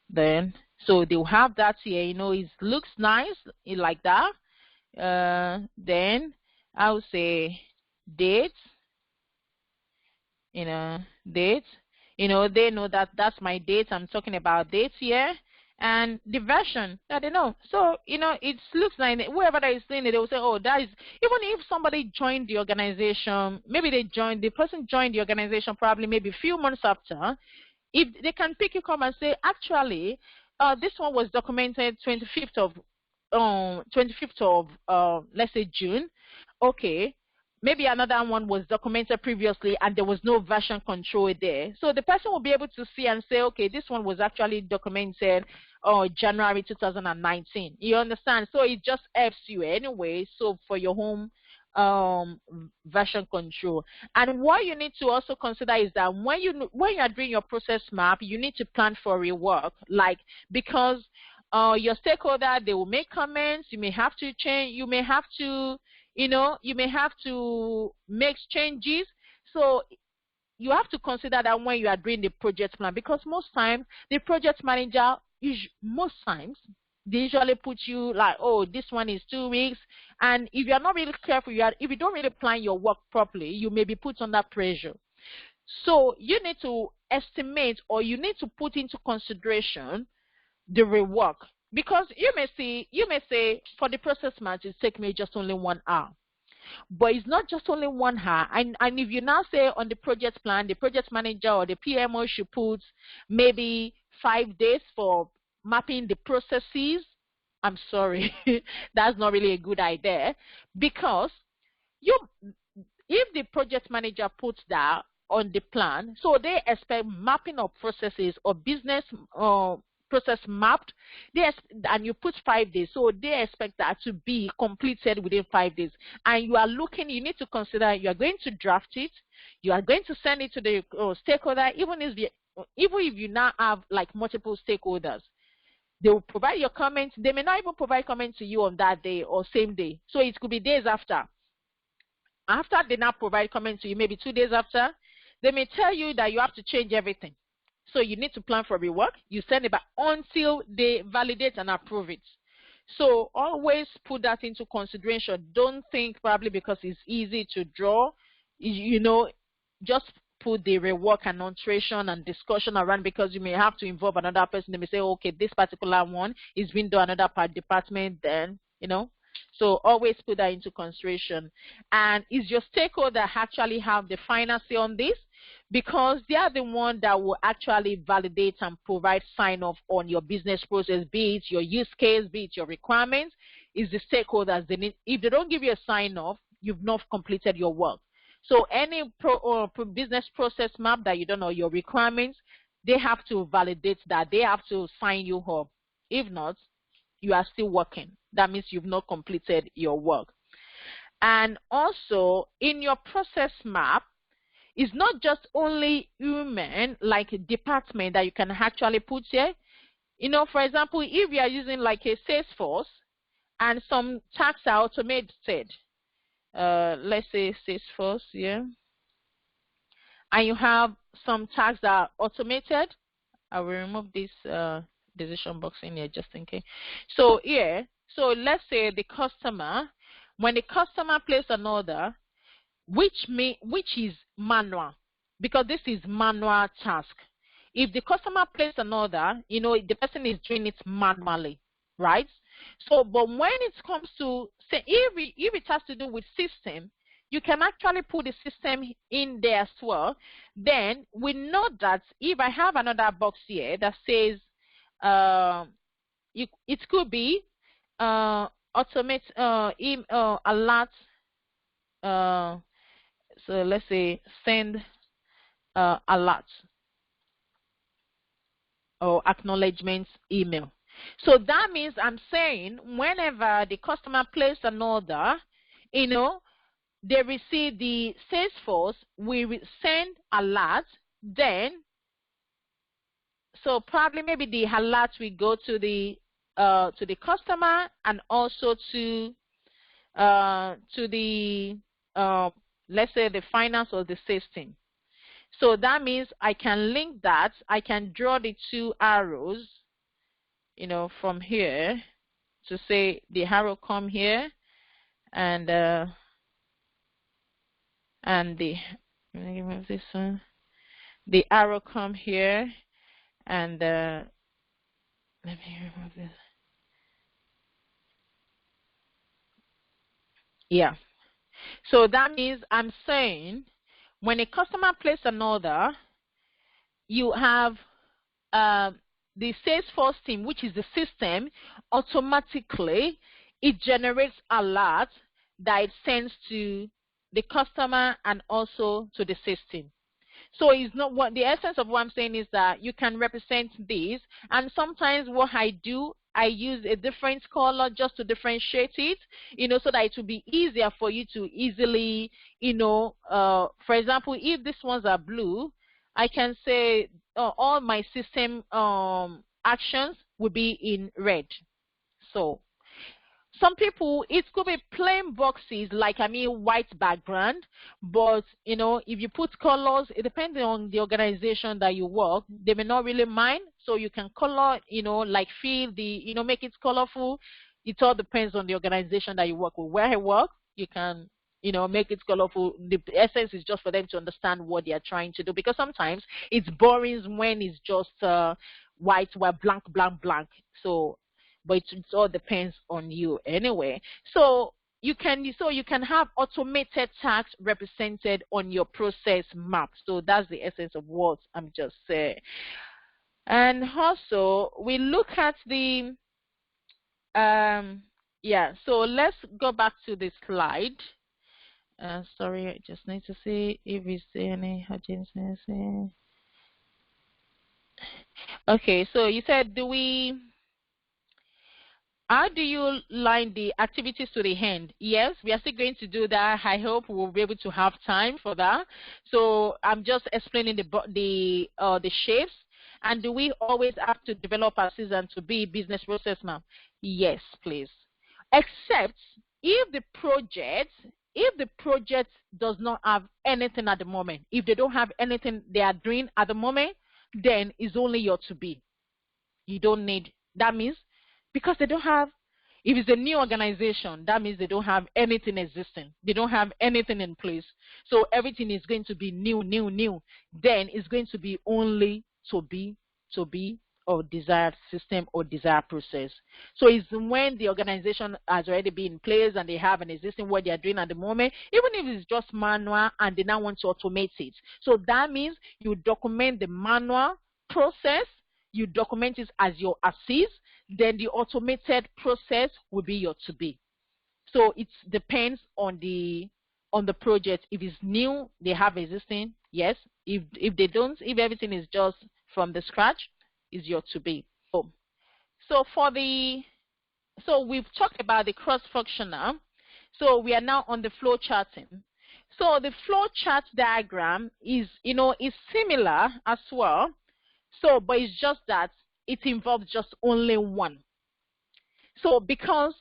then, so they'll have that here, it looks nice, like that. Then I'll say date, date, they know that that's my date. I'm talking about dates here, and the version that they know. So, it looks like whoever that is saying it, they will say, oh, that is, even if somebody joined the organization, maybe the person joined the organization probably maybe a few months after, if they can pick you up and say, actually, this one was documented 25th of 25th of let's say June. Okay, maybe another one was documented previously and there was no version control there, so the person will be able to see and say, okay, this one was actually documented January 2019. You understand? So it just helps you anyway, so for your home version control. And what you need to also consider is that when you are doing your process map, you need to plan for rework, like, because your stakeholder, they will make comments, you may have to change, you may have to make changes. So you have to consider that when you are doing the project plan, because most times the project manager, most times they usually put you like, oh, this one is 2 weeks, and if you are not really careful, if you don't really plan your work properly, you may be put under pressure. So you need to estimate, or you need to put into consideration the rework, because you may say for the process match it take me just only 1 hour, but it's not just only 1 hour. And if you now say on the project plan, the project manager or the PMO should put maybe 5 days for mapping the processes, I'm sorry, that's not really a good idea, because if the project manager puts that on the plan, so they expect mapping of processes or business process mapped, and you put 5 days, so they expect that to be completed within 5 days. And you need to consider you are going to draft it, you are going to send it to the stakeholder, even if you now have like multiple stakeholders. They will provide your comments. They may not even provide comments to you on that day or same day, so it could be days after they now provide comments to you, maybe 2 days after. They may tell you that you have to change everything. So you need to plan for rework. You send it back until they validate and approve it. So always put that into consideration. Don't think probably because it's easy to draw, just put the rework and alteration and discussion around, because you may have to involve another person. They may say, okay, this particular one is being done another department, then, So always put that into consideration. And is your stakeholder actually have the final say on this? Because they are the one that will actually validate and provide sign-off on your business process, be it your use case, be it your requirements. Is the stakeholders. If they don't give you a sign-off, you've not completed your work. So any business process map that you don't know your requirements, they have to validate that. They have to sign you up. If not, you are still working. That means you've not completed your work. And also, in your process map, it's not just only human, like a department, that you can actually put here. For example, if you are using like a Salesforce and some tasks are automated, let's say Salesforce, yeah, and you have some tasks that are automated, I will remove this decision box in here just in case. So here, so let's say when the customer places an order, which is manual, because this is manual task. If the customer places an order, the person is doing it manually, right? So, but when it comes to, say, if it has to do with system, you can actually put the system in there as well. Then we know that if I have another box here that says, it could be automate alert. So let's say send alert or acknowledgement email. So that means I'm saying whenever the customer places an order, they receive the Salesforce, we will send alert, then so probably maybe the alert will go to the customer and also to the let's say the finance or the system. So that means I can link that. I can draw the 2 arrows, from here to say the arrow come here, and the let me remove this one. The arrow come here, and let me remove this. Yeah. So that means I'm saying when a customer places an order, you have the Salesforce team, which is the system, automatically it generates alerts that it sends to the customer and also to the system. So it's not what the essence of what I'm saying is that you can represent this, and sometimes what I do, I use a different color just to differentiate it, so that it will be easier for you to easily, for example, if these ones are blue, I can say all my system actions will be in red. So some people, it could be plain boxes, like white background, but if you put colors, it depends on the organization that you work, they may not really mind. So you can color, like feel the, make it colorful. It all depends on the organization that you work with. Where I work, you can make it colorful. The essence is just for them to understand what they are trying to do, because sometimes it's boring when it's just white, blank, blank, blank. So but it all depends on you anyway. So you can have automated tasks represented on your process map. So that's the essence of what I'm just saying. And also we look at the so let's go back to the slide. Sorry, I just need to see if we see any agencies. Okay, so you said, how do you line the activities to the end? Yes, we are still going to do that. I hope we'll be able to have time for that. So I'm just explaining the shapes. And do we always have to develop our season to be business process map? Yes, please. Except if the project does not have anything at the moment, if they don't have anything they are doing at the moment, then it's only your to be. You don't need, that means, because they don't have, if it's a new organization, that means they don't have anything existing. They don't have anything in place. So everything is going to be new. Then it's going to be only to be, or desired system or desired process. So it's when the organization has already been in place and they have an existing what they are doing at the moment, even if it's just manual and they now want to automate it. So that means you document the manual process, you document it as your assist, then the automated process will be your to be. So it depends on the project. If it's new, they have existing, yes. If they don't, if everything is just from the scratch, is your to be. So we've talked about the cross-functional. So we are now on the flow charting. So the flow chart diagram is is similar as well. So, but it's just that it involves just only one. So, because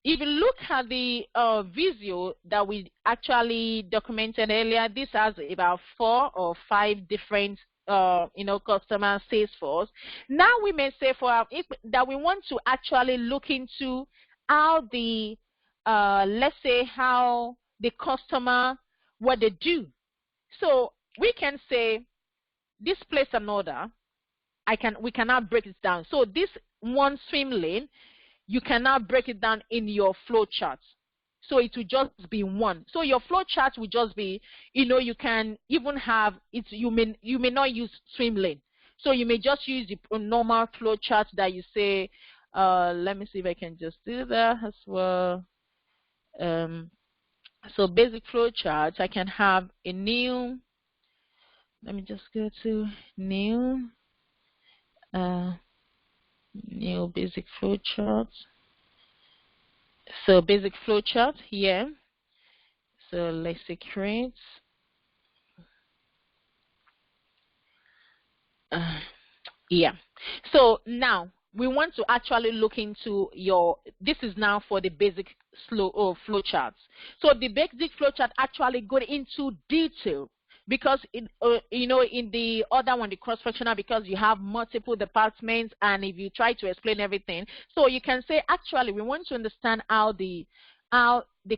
if you look at the visual that we actually documented earlier, this has about 4 or 5 different customer Salesforce. Now we may say that we want to actually look into how the let's say how the customer, what they do. So we can say this place an order. We cannot break it down. So this one swim lane, you cannot break it down in your flow chart. So it will just be one. So your flow chart will just be, you can even have it. You may not use swim lane. So you may just use the normal flow chart that you say. Let me see if I can just do that as well. So basic flow chart, I can have a new. Let me just go to new. New basic flow chart. So basic flow chart here. So let's say create. Yeah. So now we want to actually look into this is now for the basic flow charts. So the basic flow chart actually go into detail, because in the other one, the cross-functional, because you have multiple departments, and if you try to explain everything, so you can say actually we want to understand how the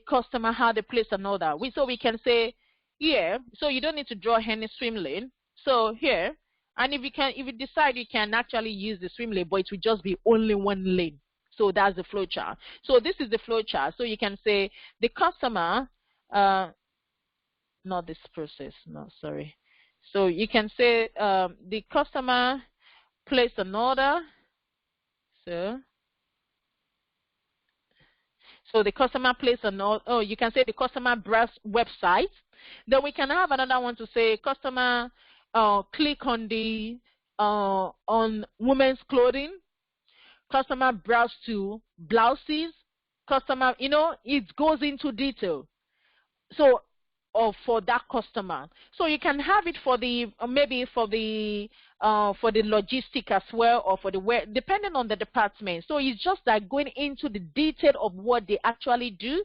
customer, how they place an order. So we can say here, so you don't need to draw any swim lane. So here, and if you decide, you can actually use the swim lane, but it will just be only one lane. So that's the flow chart. So this is the flow chart. So you can say the customer, not this process, no, sorry. So you can say the customer place an order. So the customer placed an order. Oh, you can say the customer browse website. Then we can have another one to say customer click on the on women's clothing. Customer browse to blouses. Customer, it goes into detail. So, or for that customer. So you can have it for the maybe for the logistic as well, or for the where, depending on the department. So it's just like going into the detail of what they actually do,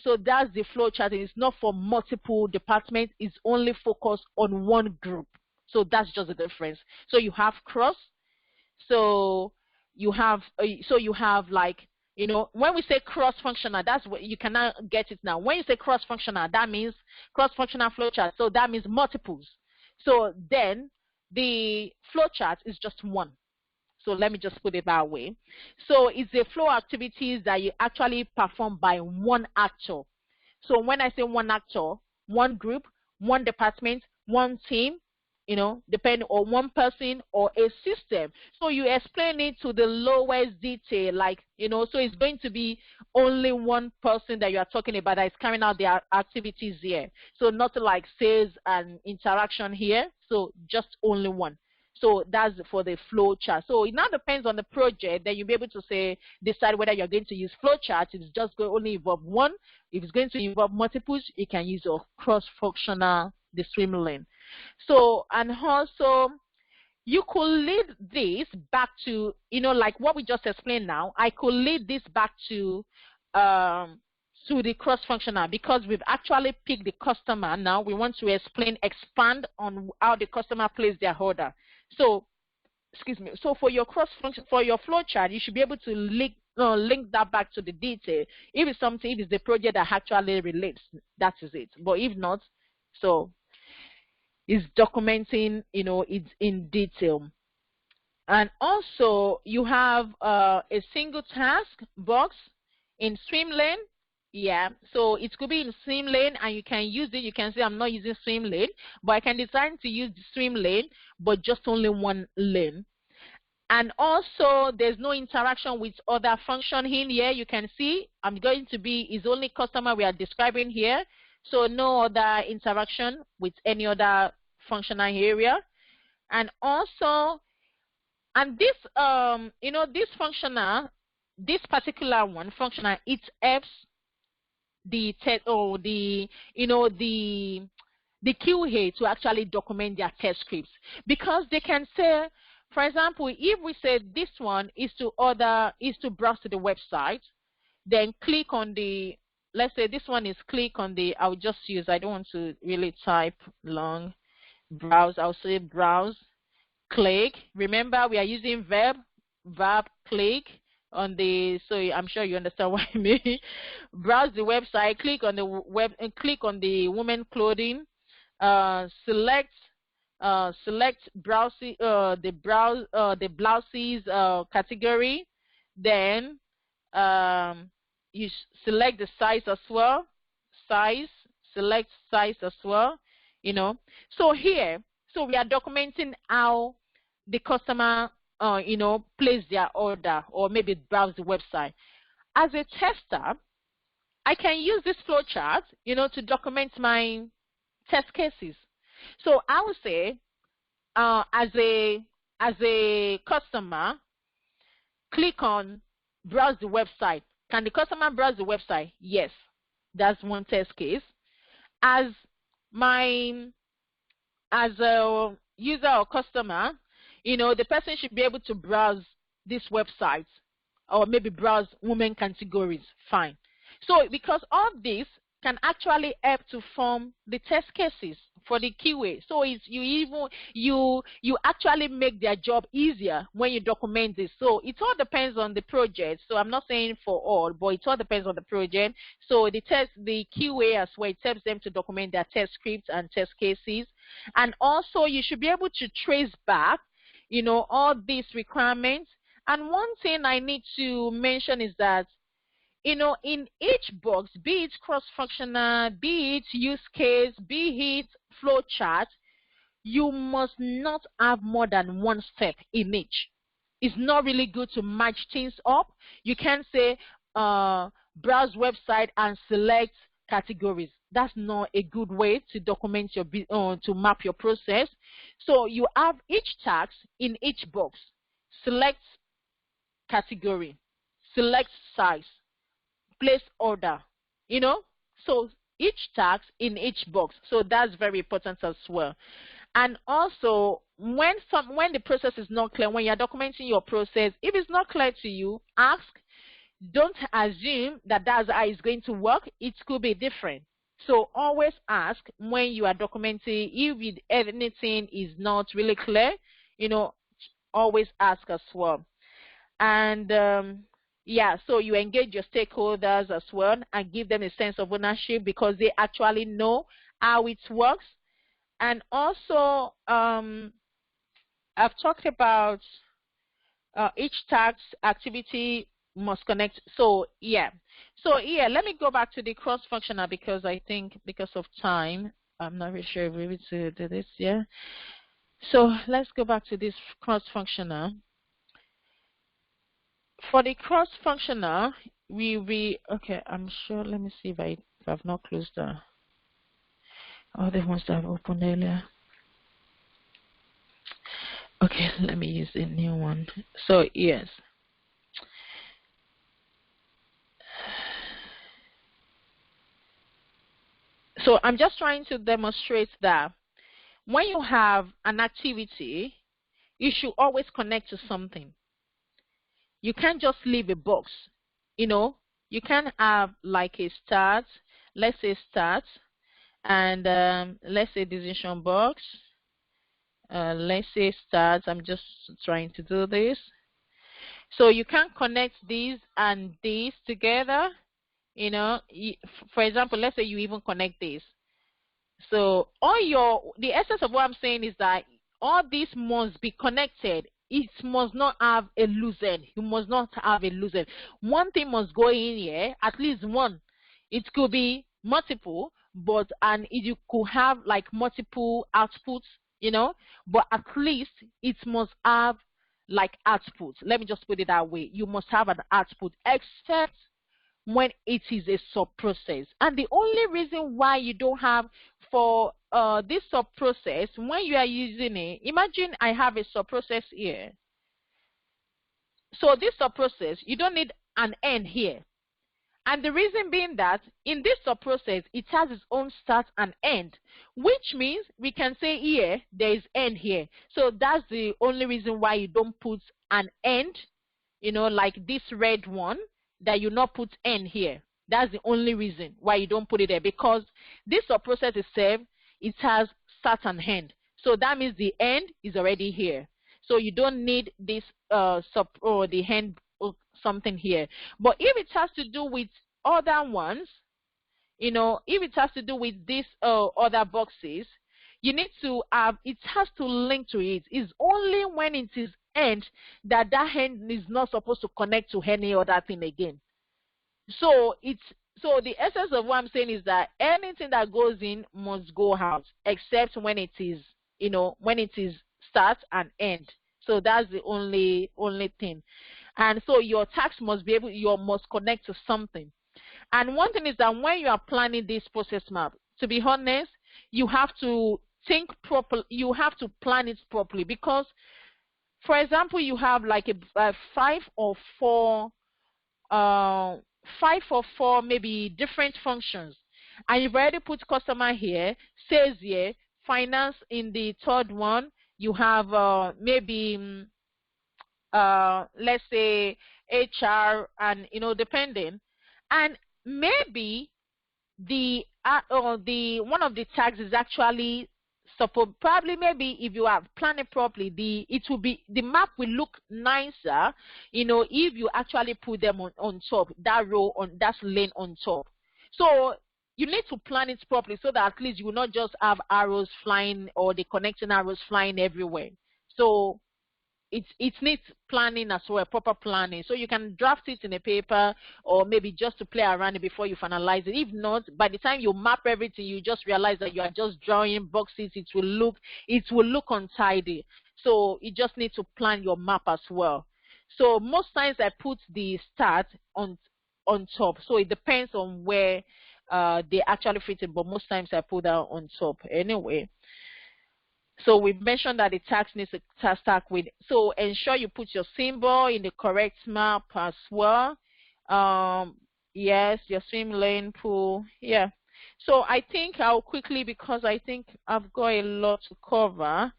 So that's the flow chart. It's not for multiple departments. It's only focused on one group. So that's just the difference. So you have cross. So you have like, when we say cross-functional, that's what you cannot get it now. When you say cross-functional, that means cross-functional flowchart. So that means multiples. So then the flowchart is just one. So let me just put it that way. So it's the flow activities that you actually perform by one actor. So when I say one actor, one group, one department, one team, depending on one person or a system. So you explain it to the lowest detail, like, so it's going to be only one person that you are talking about that is carrying out their activities here. So not like sales and interaction here. So just only one. So that's for the flow chart. So it now depends on the project. Then you'll be able to decide whether you're going to use flow chart. If it's just going to only involve one. If it's going to involve multiples, you can use a cross-functional, the swim lane. So, and also you could lead this back to, like what we just explained now. I could lead this back to the cross-functional, because we've actually picked the customer. Now we want to expand on how the customer places their order. So, excuse me. So for your for your flow chart, you should be able to link that back to the detail. If it's the project that actually relates, that is it. But if not, so it's documenting, it's in detail. And also you have a single task box in swim lane. Yeah, so it could be in swim lane, and you can use it. You can say, I'm not using swim lane, but I can decide to use the swim lane, but just only one lane. And also there's no interaction with other function in here. You can see is only customer we are describing here. So no other interaction with any other functional area. And also, and this this functional, this particular one functional, it helps the QA to actually document their test scripts, because they can say, for example, if we say this one is to browse to the website, then click on the, let's say this one is click on the, I'll just use, I don't want to really type long, browse, I'll say browse, click. Remember, we are using verb, click on the, so I'm sure you understand what I mean. Browse the website, click on the web, and click on the women clothing, select browse, the blouses category, then you select the size as well, select size as well, So here, so we are documenting how the customer place their order, or maybe browse the website. As a tester, I can use this flow chart, to document my test cases. So I would say, as a customer, click on browse the website. Can the customer browse the website? Yes, that's one test case. As a user or customer, the person should be able to browse this website, or maybe browse women categories. Fine. So because all this can actually help to form the test cases for the QA. So it's you actually make their job easier when you document this. So it all depends on the project. So I'm not saying for all, but it all depends on the project. So the QA as well, it helps them to document their test scripts and test cases. And also you should be able to trace back, all these requirements. And one thing I need to mention is that, in each box, be it cross-functional, be it use case, be it flow chart, you must not have more than one step in each. It's not really good to match things up. You can't say browse website and select categories. That's not a good way to document your to map your process. So you have each task in each box. Select category, select size, place order, you know. So each task in each box. So that's very important as well. And also, when the process is not clear, when you're documenting your process, if it's not clear to you, ask. Don't assume that that's how it's going to work. It could be different. So always ask when you are documenting. If anything is not really clear, you know, always ask as well. And yeah, so you engage your stakeholders as well and give them a sense of ownership because they actually know how it works. And also, I've talked about each task activity must connect. So yeah, let me go back to the cross-functional because I think because of time, I'm not really sure if we will do this. Yeah. So let's go back to this cross-functional. For the cross-functional, okay. I'm sure. Let me see if I've not closed the other ones that I've opened earlier. Okay, let me use a new one. So yes. So I'm just trying to demonstrate that when you have an activity, you should always connect to something. You can't just leave a box, you know. You can have like a start, let's say start, and let's say decision box. Let's say start. I'm just trying to do this. So you can connect these and these together, you know. For example, let's say you even connect this. So the essence of what I'm saying is that all these must be connected. It must not have a loose end. You must not have a loose end. One thing must go in here, at least one. It could be multiple, and you could have like multiple outputs, you know, but at least it must have like output. Let me just put it that way. You must have an output, except when it is a sub-process. And the only reason why you don't have for this sub-process, when you are using it, imagine I have a sub-process here. So this sub-process, you don't need an end here. And the reason being that in this sub-process, it has its own start and end, which means we can say here, there is end here. So that's the only reason why you don't put an end, you know, like this red one, that you not put end here. That's the only reason why you don't put it there, because this sub-process itself, it has start and end. So that means the end is already here. So you don't need this the end or something here. But if it has to do with other ones, you know, if it has to do with these other boxes, you need to have, it has to link to it. It's only when it is end that end is not supposed to connect to any other thing again. So the essence of what I'm saying is that anything that goes in must go out, except when it is, you know, when it is start and end. So that's the only thing. And so your task must be you must connect to something. And one thing is that when you are planning this process map, to be honest, you have to think properly. You have to plan it properly, because, for example, you have like a 5 or 4 maybe different functions, and you've already put customer here, sales here, finance in the third one. You have maybe let's say HR, and you know, depending, and maybe the one of the tags is actually probably, maybe if you are planning properly, the map will look nicer, you know, if you actually put them on top, that row on that lane on top. So you need to plan it properly so that at least you will not just have arrows flying, or the connecting arrows flying everywhere. So it needs planning as well, proper planning. So you can draft it in a paper, or maybe just to play around it before you finalize it. If not, by the time you map everything, you just realize that you are just drawing boxes. It will look untidy. So you just need to plan your map as well. So most times I put the start on top. So it depends on where they actually fit it, but most times I put that on top anyway. So we mentioned that the tags needs to start with. So ensure you put your symbol in the correct map as well. Yes, your swim lane, pool. Yeah. So I think I'll quickly, because I think I've got a lot to cover.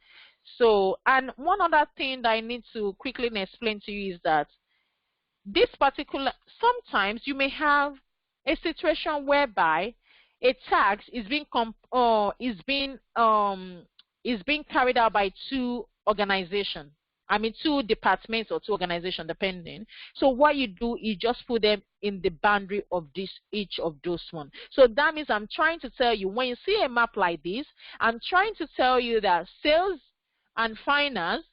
So, and one other thing that I need to quickly explain to you is that this particular, sometimes you may have a situation whereby a tax is being carried out by two organizations. I mean, two departments or two organizations, depending. So what you do is just put them in the boundary of each of those ones. So that means I'm trying to tell you, when you see a map like this, I'm trying to tell you that sales and finance,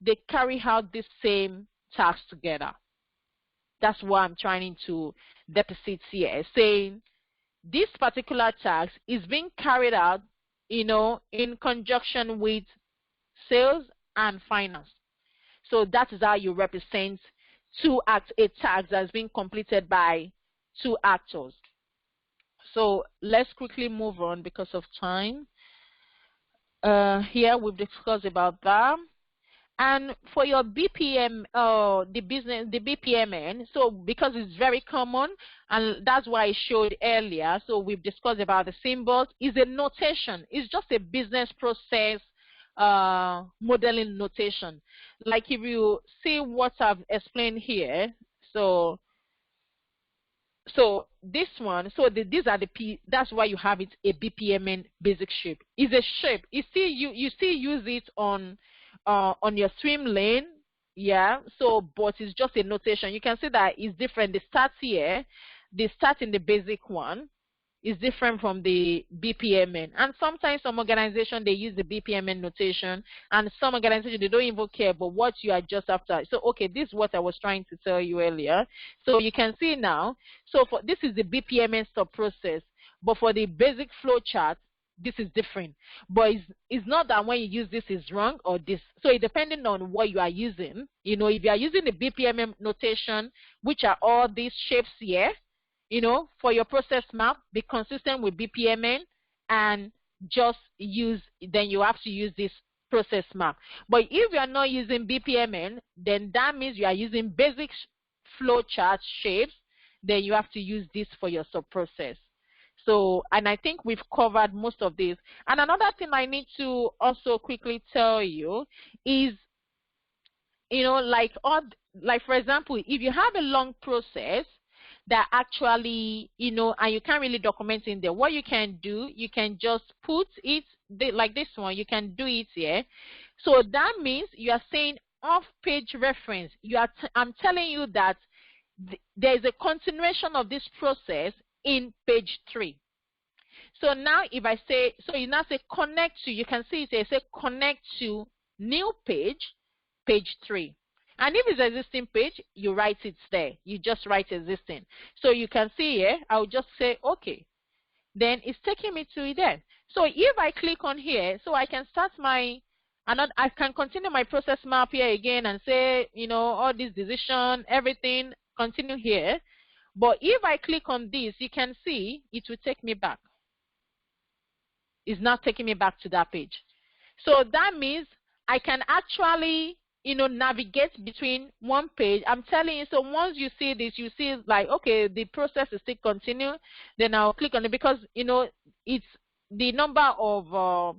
they carry out the same task together. That's what I'm trying to depict here, saying this particular task is being carried out, in conjunction with sales and finance. So that is how you represent a task that's being completed by two actors. So let's quickly move on because of time. Here we've discussed about that. And for your BPM, the BPMN, so because it's very common, and that's why I showed earlier, so we've discussed about the symbols, is a notation. It's just a business process modeling notation. Like if you see what I've explained here, so this one, so these are that's why you have it, a BPMN basic shape. It's a shape. You still use it on your swim lane, yeah. So, but it's just a notation. You can see that it's different. The start here, the start in the basic one is different from the BPMN. And sometimes some organizations, they use the BPMN notation, and some organizations, they don't even care about what you are just after. So, okay, this is what I was trying to tell you earlier. So you can see now, so this is the BPMN sub process, but for the basic flow chart, this is different. But it's not that when you use this is wrong or this. So it depending on what you are using. If you are using the BPMN notation, which are all these shapes here, for your process map, be consistent with BPMN and just then you have to use this process map. But if you are not using BPMN, then that means you are using basic flow chart shapes, then you have to use this for your sub-process. So, and I think we've covered most of this. And another thing I need to also quickly tell you is, like for example, if you have a long process that actually, and you can't really document in there, what you can do, you can just put it like this one. You can do it here. So that means you are saying off-page reference. I'm telling you that there is a continuation of this process in page 3. So now if I say, so you now say connect to, you can see it say connect to new page 3. And if it's existing page, you write it there. You just write existing. So you can see here, I'll just say okay. Then it's taking me to it there. So if I click on here, so I can start I can continue my process map here again and say, all this decision, everything, continue here. But if I click on this, you can see it will take me back. It's not taking me back to that page. So that means I can actually, navigate between one page. I'm telling you, so once you see this, you see like, okay, the process is still continue. Then I'll click on it because, it's the number of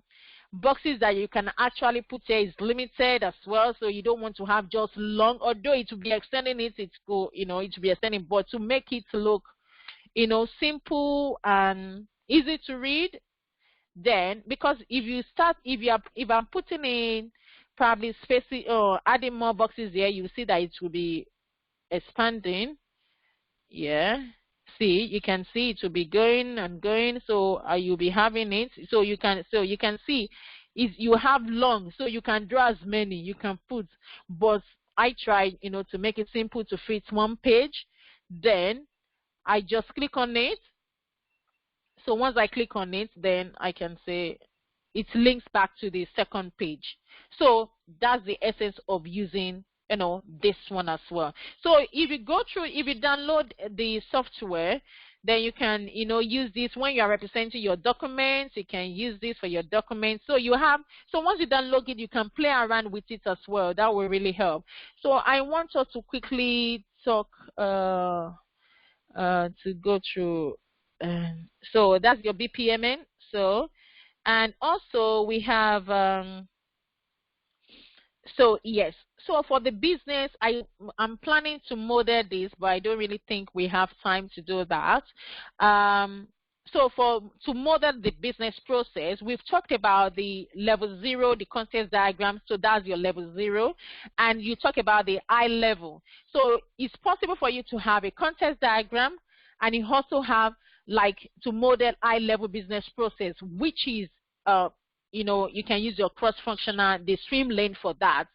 boxes that you can actually put here is limited as well. So you don't want to have just long, although it will be extending it, it will be extending, but to make it look, simple and easy to read. Then, because if I'm putting in probably spacing or adding more boxes here, you see that it will be expanding. Yeah, see, you can see it will be going and going. So you'll be having it. So you can see is you have long, so you can draw as many you can put, but I tried, to make it simple to fit one page. Then I just click on it. So once I click on it, then I can say it links back to the second page. So that's the essence of using this one as well. So if you download the software, then you can use this when you are representing your documents. You can use this for your documents. So once you download it, you can play around with it as well. That will really help. So I want us to quickly talk to go through. So that's your BPMN. So, and also we have so yes, so for the business, I'm planning to model this, but I don't really think we have time to do that. So to model the business process, we've talked about the level 0, the context diagram. So that's your level 0, and you talk about the eye level. So it's possible for you to have a context diagram, and you also have to model eye level business process, which is you can use your cross-functional, the swim lane for that,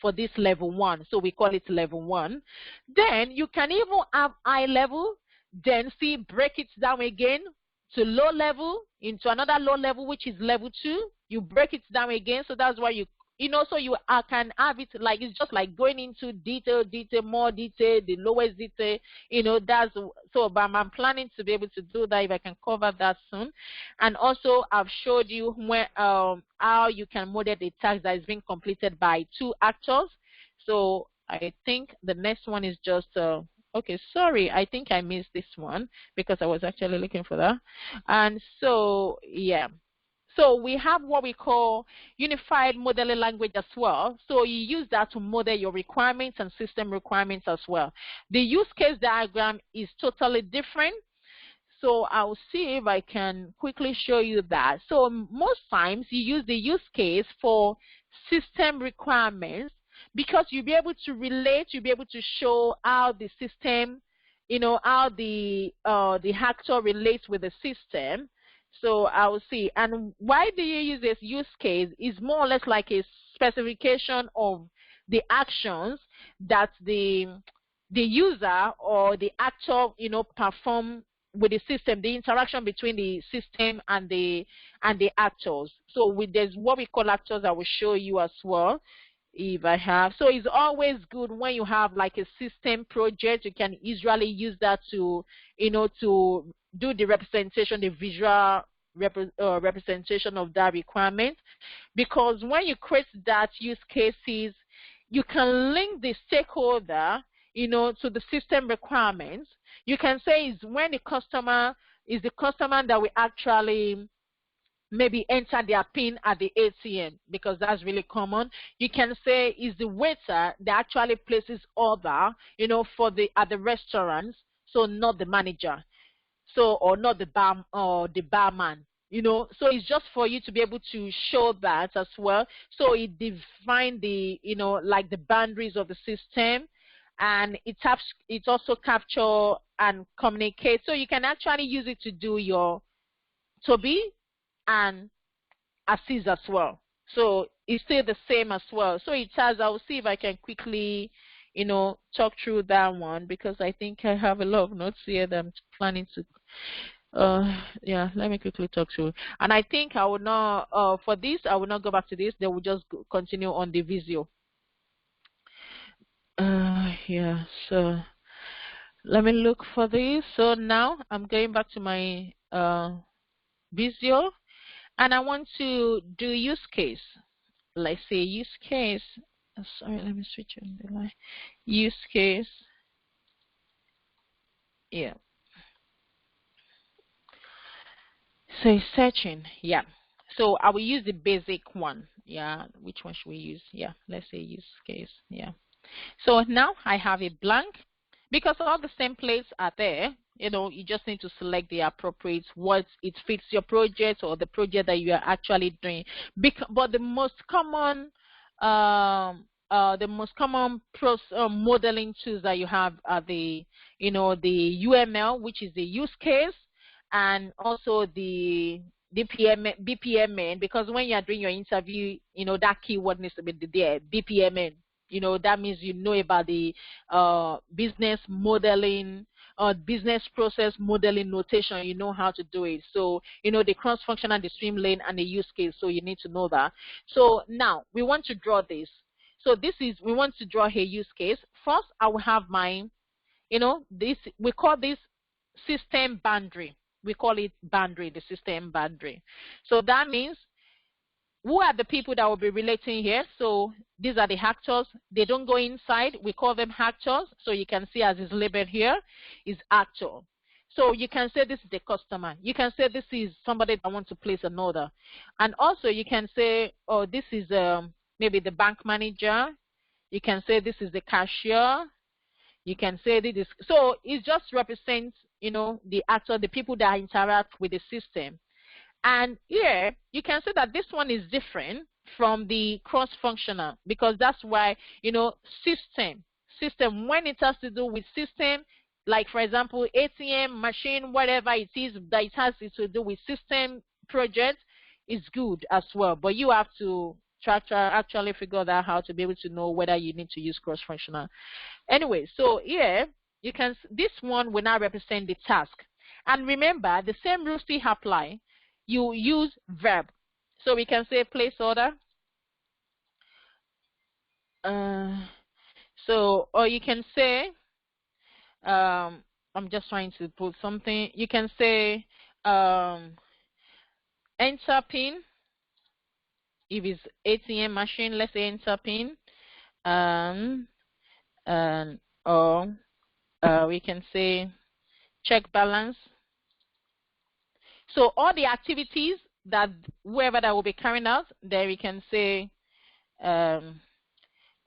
for this level 1. So we call it level 1. Then you can even have eye level, then break it down again to low level, into another low level, which is level 2. You break it down again. So that's why so you can have it it's just like going into detail, more detail, the lowest detail, that's so. But I'm planning to be able to do that if I can cover that soon. And also I've showed you how you can model the task that is being completed by 2 actors. So I think the next one is just okay, sorry, I think I missed this one because I was actually looking for that. And so yeah. So we have what we call unified modeling language as well. So you use that to model your requirements and system requirements as well. The use case diagram is totally different. So I'll see if I can quickly show you that. So most times you use the use case for system requirements because you'll be able to relate, you'll be able to show how the system, how the actor relates with the system. So I will see. And why do you use this use case is more or less like a specification of the actions that the user or the actor, perform with the system, the interaction between the system and the actors. So there's what we call actors. I will show you as well if I have. So it's always good when you have a system project. You can usually use that to to do the representation, the visual representation of that requirement, because when you create that use cases, you can link the stakeholder to the system requirements. You can say is when the customer that we actually maybe enter their PIN at the ATM, because that's really common. You can say is the waiter that actually places order at the restaurants, so not the manager, so or not the bar or the barman. So it's just for you to be able to show that as well. So it defines the the boundaries of the system, and it also capture and communicate. So you can actually use it to do your Toby and assist as well. So it's still the same as well. So it has, I'll see if I can quickly talk through that one, because I think I have a lot of notes here that I'm planning to yeah, let me quickly talk through. And I think I will not for this I will not go back to this. They will just continue on the Visio. Yeah, so let me look for this. So now I'm going back to my Visio, and I want to do use case. Let's say use case. Sorry, let me switch on the line. Use case. Yeah. So it's searching. Yeah. So I will use the basic one. Yeah. Which one should we use? Yeah. Let's say use case. Yeah. So now I have a blank, because all the templates are there. You just need to select the appropriate what it fits your project or the project that you are actually doing. But the most common modeling tools that you have are the the UML, which is the use case, and also the BPMN, because when you are doing your interview, that keyword needs to be there, BPMN. That means you know about the business modeling or business process modeling notation. You know how to do it. So, the cross-functional, the swim lane, and the use case. So you need to know that. So now we want to draw this. So we want to draw a use case. First, I will have mine. We call this system boundary. We call it boundary, the system boundary. So that means who are the people that will be relating here? So these are the actors. They don't go inside. We call them actors. So you can see as is labeled here is actor. So you can say this is the customer. You can say this is somebody that wants to place an order. And also you can say, oh, this is maybe the bank manager. You can say this is the cashier. You can say this. So it just represents, the actor, the people that interact with the system. And here, you can say that this one is different from the cross-functional, because that's why, system, when it has to do with system, like, for example, ATM, machine, whatever it is that it has to do with system project is good as well. But you have to actually figure out how to be able to know whether you need to use cross-functional. Anyway, so here, this one will now represent the task. And remember, the same rules still apply. You use verb. So we can say place order. Or you can say, I'm just trying to put something. You can say enter PIN. If it's ATM machine, let's say enter PIN. Or we can say check balance. So all the activities that whoever that will be carrying out, there we can say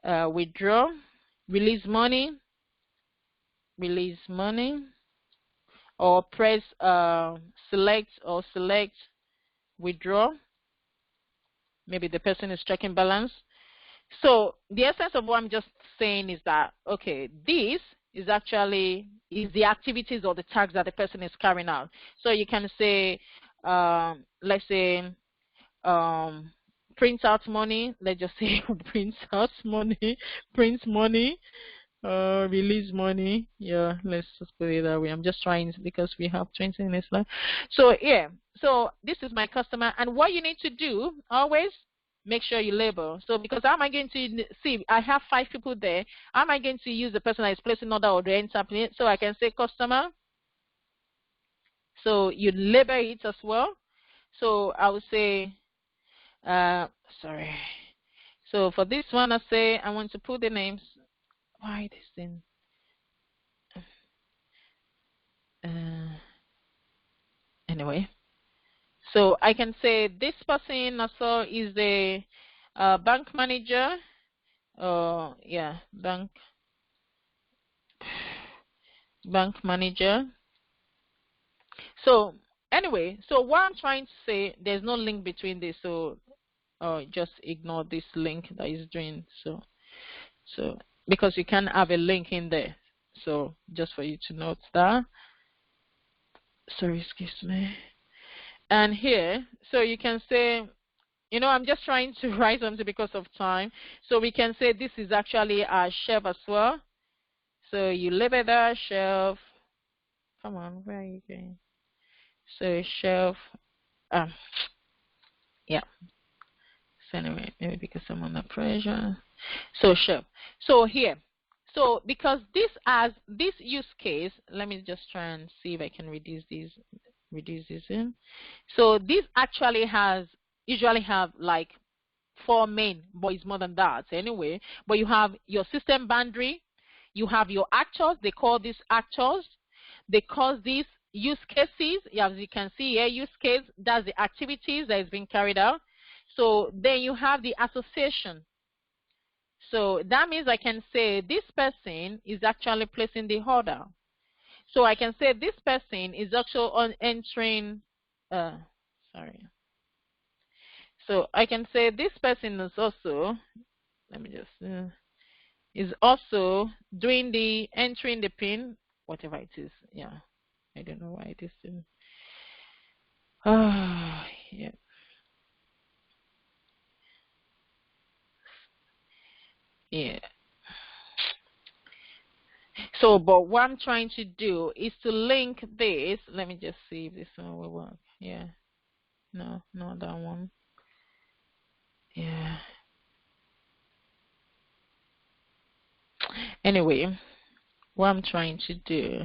withdraw, release money, or press select withdraw. Maybe the person is checking balance. So the essence of what I'm just saying is that, okay, this is actually the activities or the tasks that the person is carrying out. So you can say, let's say, print out money. Let's just say print out money, print money, release money. Yeah, let's just put it that way. I'm just trying because we have 20 minutes left. So yeah, so this is my customer, and what you need to do always, make sure you label. So because how am I going to see? I have 5 people there. How am I going to use the person that is placing order or the enter PIN? So I can say customer. So you label it as well. So I would say, sorry. So for this one, I say I want to put the names. Why this thing? Anyway. So I can say this person also is the bank manager. Yeah, bank manager. So anyway, so what I'm trying to say, there's no link between this. So just ignore this link that is doing so because you can have a link in there. So just for you to note that. Sorry, excuse me. And here, so you can say, I'm just trying to write something because of time. So we can say this is actually a shelf as well. So you label that shelf. Come on, where are you going? So shelf. Yeah. So anyway, maybe because I'm under pressure. So shelf. So here. So because this use case, let me just try and see if I can reduce this in. So this actually usually have like 4 main, but it's more than that anyway. But you have your system boundary, you have your actors, they call these actors, they call these use cases. As you can see here, use case, that's the activities that is being carried out. So then you have the association. So that means I can say this person is actually placing the order. So I can say this person is also on entering, sorry. So I can say this person is also, let me just, is also doing the entering the PIN, whatever it is. Yeah, I don't know why it is. Yeah. Yeah. So, but what I'm trying to do is to link this. Let me just see if this one will work. Yeah. No, not that one. Yeah. Anyway, what I'm trying to do,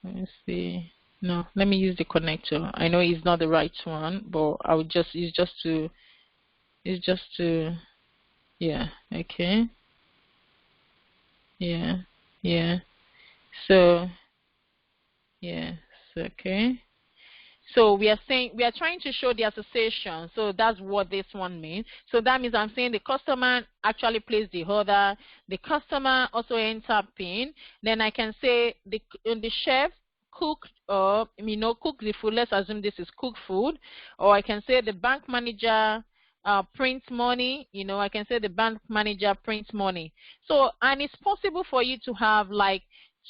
let me see. No, let me use the connector. I know it's not the right one, but I would just, it's just to, yeah, okay, yeah, yeah. So, yeah, okay. So we are saying we are trying to show the association. So that's what this one means. So that means I'm saying the customer actually placed the order. The customer also enter PIN. Then I can say the chef cooked cook the food. Let's assume this is cooked food. Or I can say the bank manager prints money. I can say the bank manager prints money. So, and it's possible for you to have like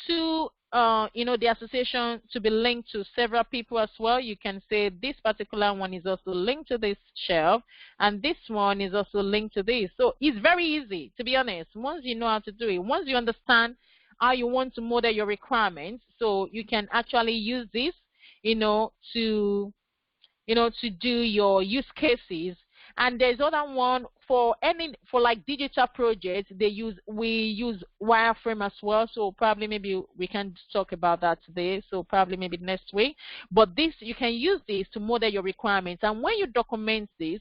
two the association to be linked to several people as well. You can say this particular one is also linked to this shelf, and this one is also linked to this. So it's very easy, to be honest, once you know how to do it. Once you understand how you want to model your requirements, so you can actually use this to do your use cases. And there's other one for like digital projects. We use wireframe as well. So probably maybe we can talk about that today. So probably maybe next week. But this, you can use this to model your requirements. And when you document this,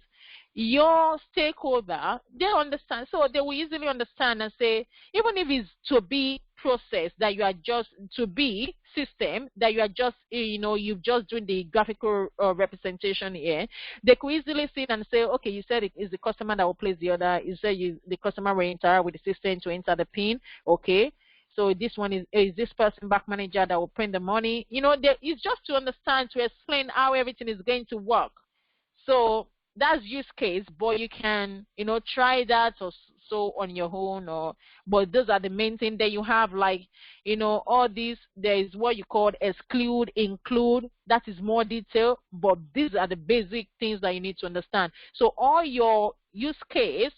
your stakeholder, they understand. So they will easily understand and say, even if it's to be process that you are just to be system that you are just you've just doing the graphical representation here, they could easily sit and say, okay, you said it is the customer that will place the order. You said the customer will interact with the system to enter the pin. Okay, so this one is this person back manager that will print the money. It's just to understand, to explain how everything is going to work. So that's use case, but you can try that or so on your own. But those are the main thing. That you have like all these. There is what you call exclude, include. That is more detail, but these are the basic things that you need to understand. So all your use cases,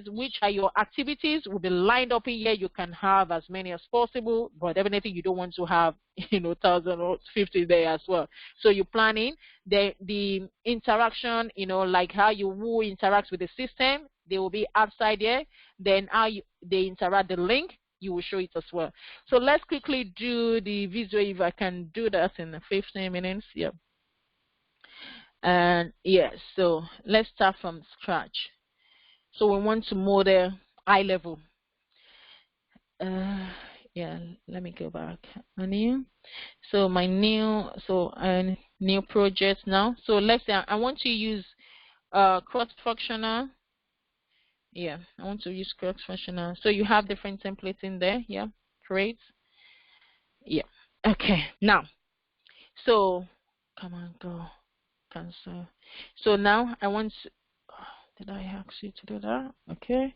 which are your activities, will be lined up in here. You can have as many as possible, but definitely you don't want to have 1,000 or 50 there as well. So you're planning the interaction, like how who interacts with the system. They will be outside there. Then how they interact, the link, you will show it as well. So let's quickly do the visual, if I can do that in 15 minutes. Yeah. And yes, so let's start from scratch. So we want to model eye level. Yeah, let me go back. New. So my new project now. So let's say I want to use cross-functional. Yeah, I want to use cross-functional. So you have different templates in there. Yeah, create. Yeah. Okay. Now, so come on, go cancel. So now I want to. Did I ask you to do that? Okay.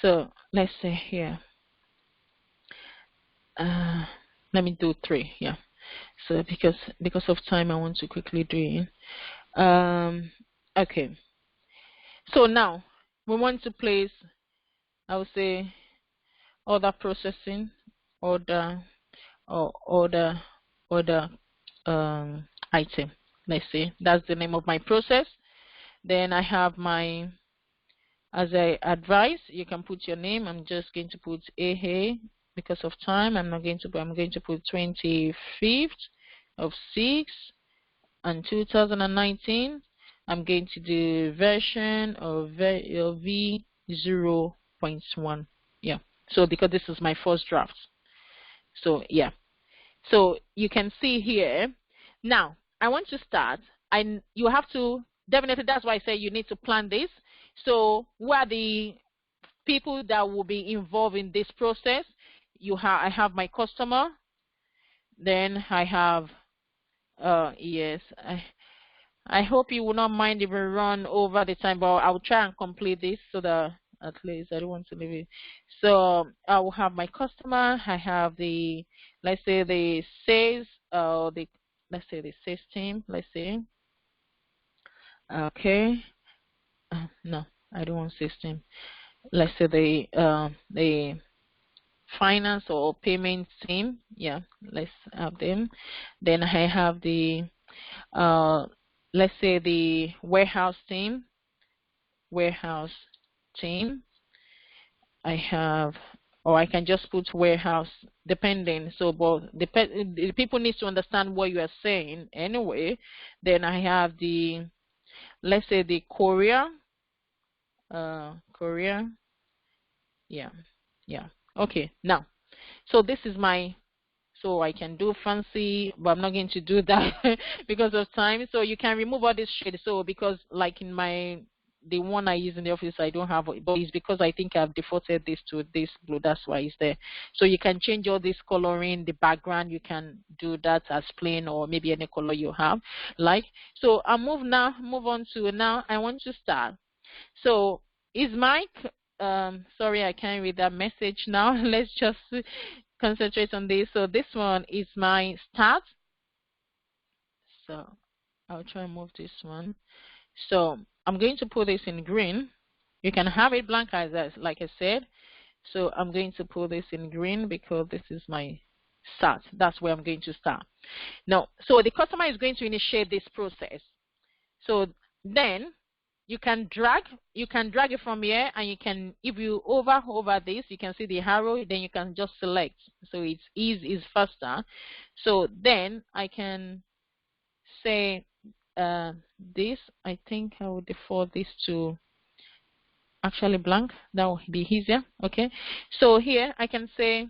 So let's say here. Let me do 3. Yeah. So because of time, I want to quickly do it. Okay. So now we want to place, I would say, order processing, order or order item. Let's say that's the name of my process. Then I have my, as I advise, you can put your name. I'm just going to put AA because of time. I'm going to put 25th of 6 and 2019. I'm going to do version of V0.1. Yeah. So because this is my first draft. So yeah. So you can see here. Now I want to start. You have to definitely. That's why I say you need to plan this. So who are the people that will be involved in this process? I have my customer. Then I have yes. I hope you will not mind if we run over the time, but I will try and complete this so that at least I don't want to leave it. So I will have my customer. I have the, let's say the sales, let's say the sales team. Let's say Okay. No, I don't want system. Let's say the finance or payment team. Yeah, let's have them. Then I have the uh, let's say the warehouse team. I have, or I can just put warehouse, depending. So, but the people need to understand what you are saying anyway. Then I have the, let's say the courier. Yeah, yeah. Okay. Now, so this is my, so I can do fancy, but I'm not going to do that because of time. So you can remove all this shade. So because like in the one I use in the office, I don't have it, but it's because I think I've defaulted this to this blue. That's why it's there. So you can change all this coloring, the background. You can do that as plain or maybe any color you have. Like, so I move on to now. I want to start. So is Mike, sorry, I can't read that message now. Let's just concentrate on this. So this one is my start. So I'll try and move this one. So I'm going to put this in green. You can have it blank as like I said. So I'm going to put this in green because this is my start. That's where I'm going to start. Now, so the customer is going to initiate this process. So then you can drag it from here, and you can, if you hover this, you can see the arrow, then you can just select. So it's is faster. So then I can say this, I think I will default this to actually blank. That will be easier. Okay, so here I can say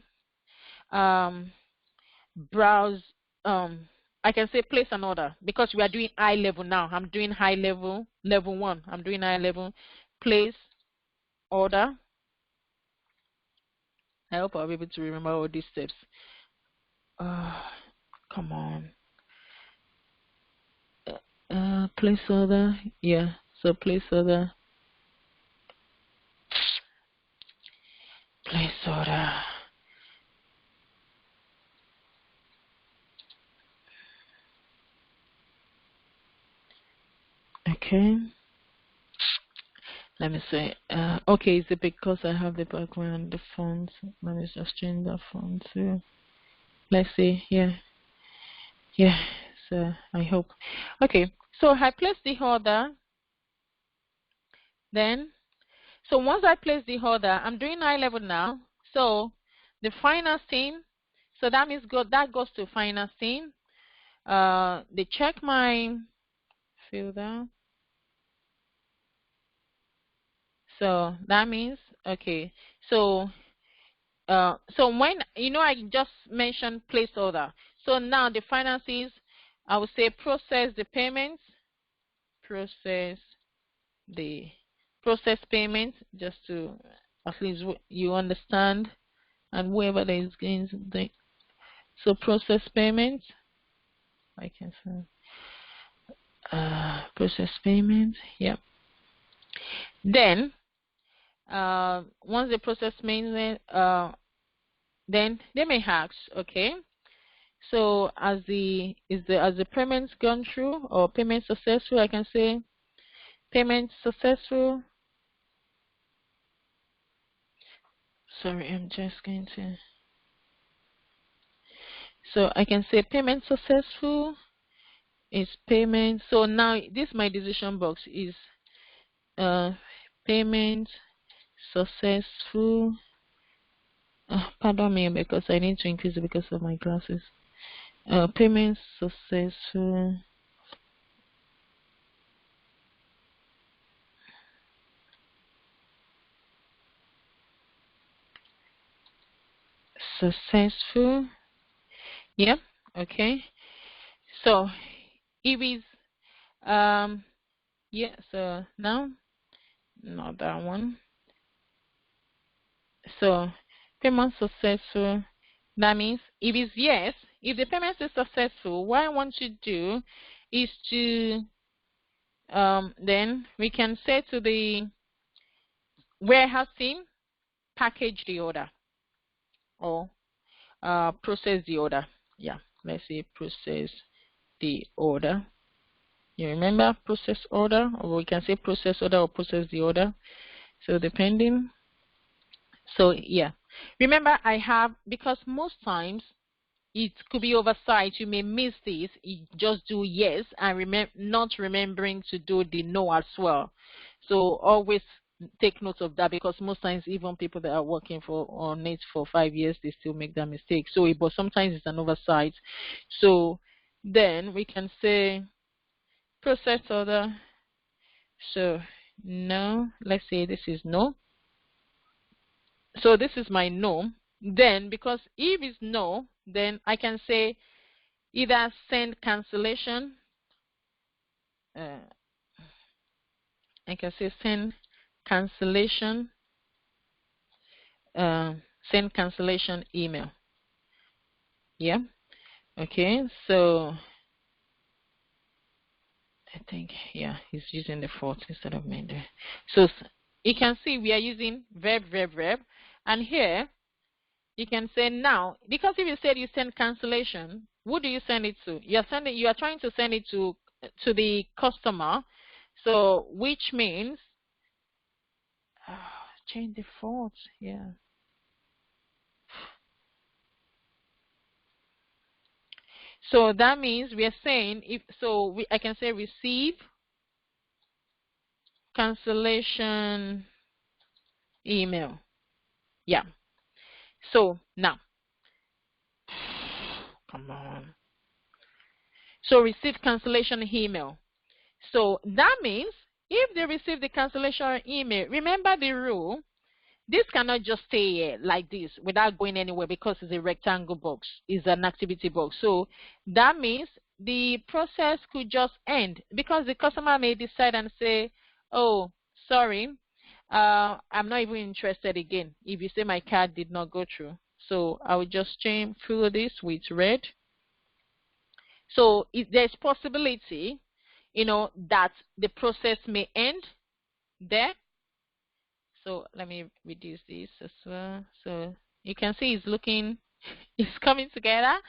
browse, I can say place an order because we are doing high level now. I'm doing high level, level 1. I'm doing high level, place order. I hope I'll be able to remember all these steps. Come on. Place order. Yeah, so place order. Place order. Okay. Let me say, okay, is it because I have the background, the font? Let me just change that font too. Let's see, yeah. So I hope. Okay, so I place the order. Then, so once I place the order, I'm doing high level now. So the finance team, so that means that goes to finance team. They check my filter. So that means, okay, so so when I just mentioned place order, so now the finances, I would say process the payments, process the payment, just to at least you understand, and whoever that is going to, so process payment, I can say process payment. Yep. Then once the process payment, then they may ask, okay, so as the payment's gone through or payment successful, I can say payment successful. Sorry, I'm just going to, so I can say payment successful is payment. So now this my decision box is payment successful. Pardon me because I need to increase it because of my glasses. Payment successful. Successful. Yep. Okay. So if it's yeah. So now not that one. So payment successful. That means if it's yes, if the payment is successful, what I want to do is to then we can say to the warehouse team, package the order or process the order. Yeah, let's say process the order. You remember process order, or we can say process order or process the order. So depending. So yeah, remember I have, because most times it could be oversight. You may miss this. You just do yes and not remembering to do the no as well. So always take note of that, because most times even people that are working on it for 5 years, they still make that mistake. So but sometimes it's an oversight. So then we can say process order. So no, let's say this is no. So this is my no. Then because if it's no, then I can say either send cancellation. I can say send cancellation. Send cancellation email. Yeah. Okay. So I think, yeah, he's using the fault instead of mender. So you can see we are using verb, and here you can say now, because if you said you send cancellation, who do you send it to? You are trying to send it to the customer. So which means change the fault. Yeah. So that means we are saying I can say receive cancellation email. Yeah. So now, come on. So receive cancellation email. So that means if they receive the cancellation email, remember the rule. This cannot just stay here like this without going anywhere, because it's a rectangle box. It's an activity box. So that means the process could just end, because the customer may decide and say, oh, sorry, I'm not even interested again if you say my card did not go through. So I will just change through this with red. So there's possibility, that the process may end there. So let me reduce this as well. So you can see it's coming together.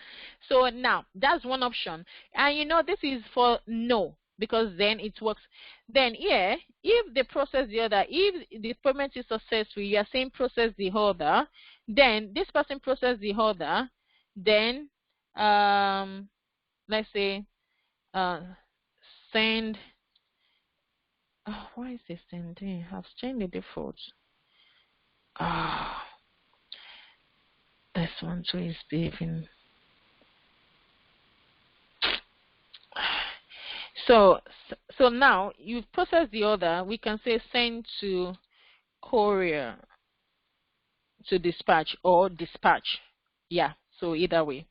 So now that's one option. And this is for no, because then it works. Then here, if the process the other, if the payment is successful, you are saying process the order, then this person process the order, then let's say send. Oh, why is this sending? I've changed the default. This one too is behaving. So now you've processed the order. We can say send to courier, to dispatch, or dispatch. Yeah. So either way.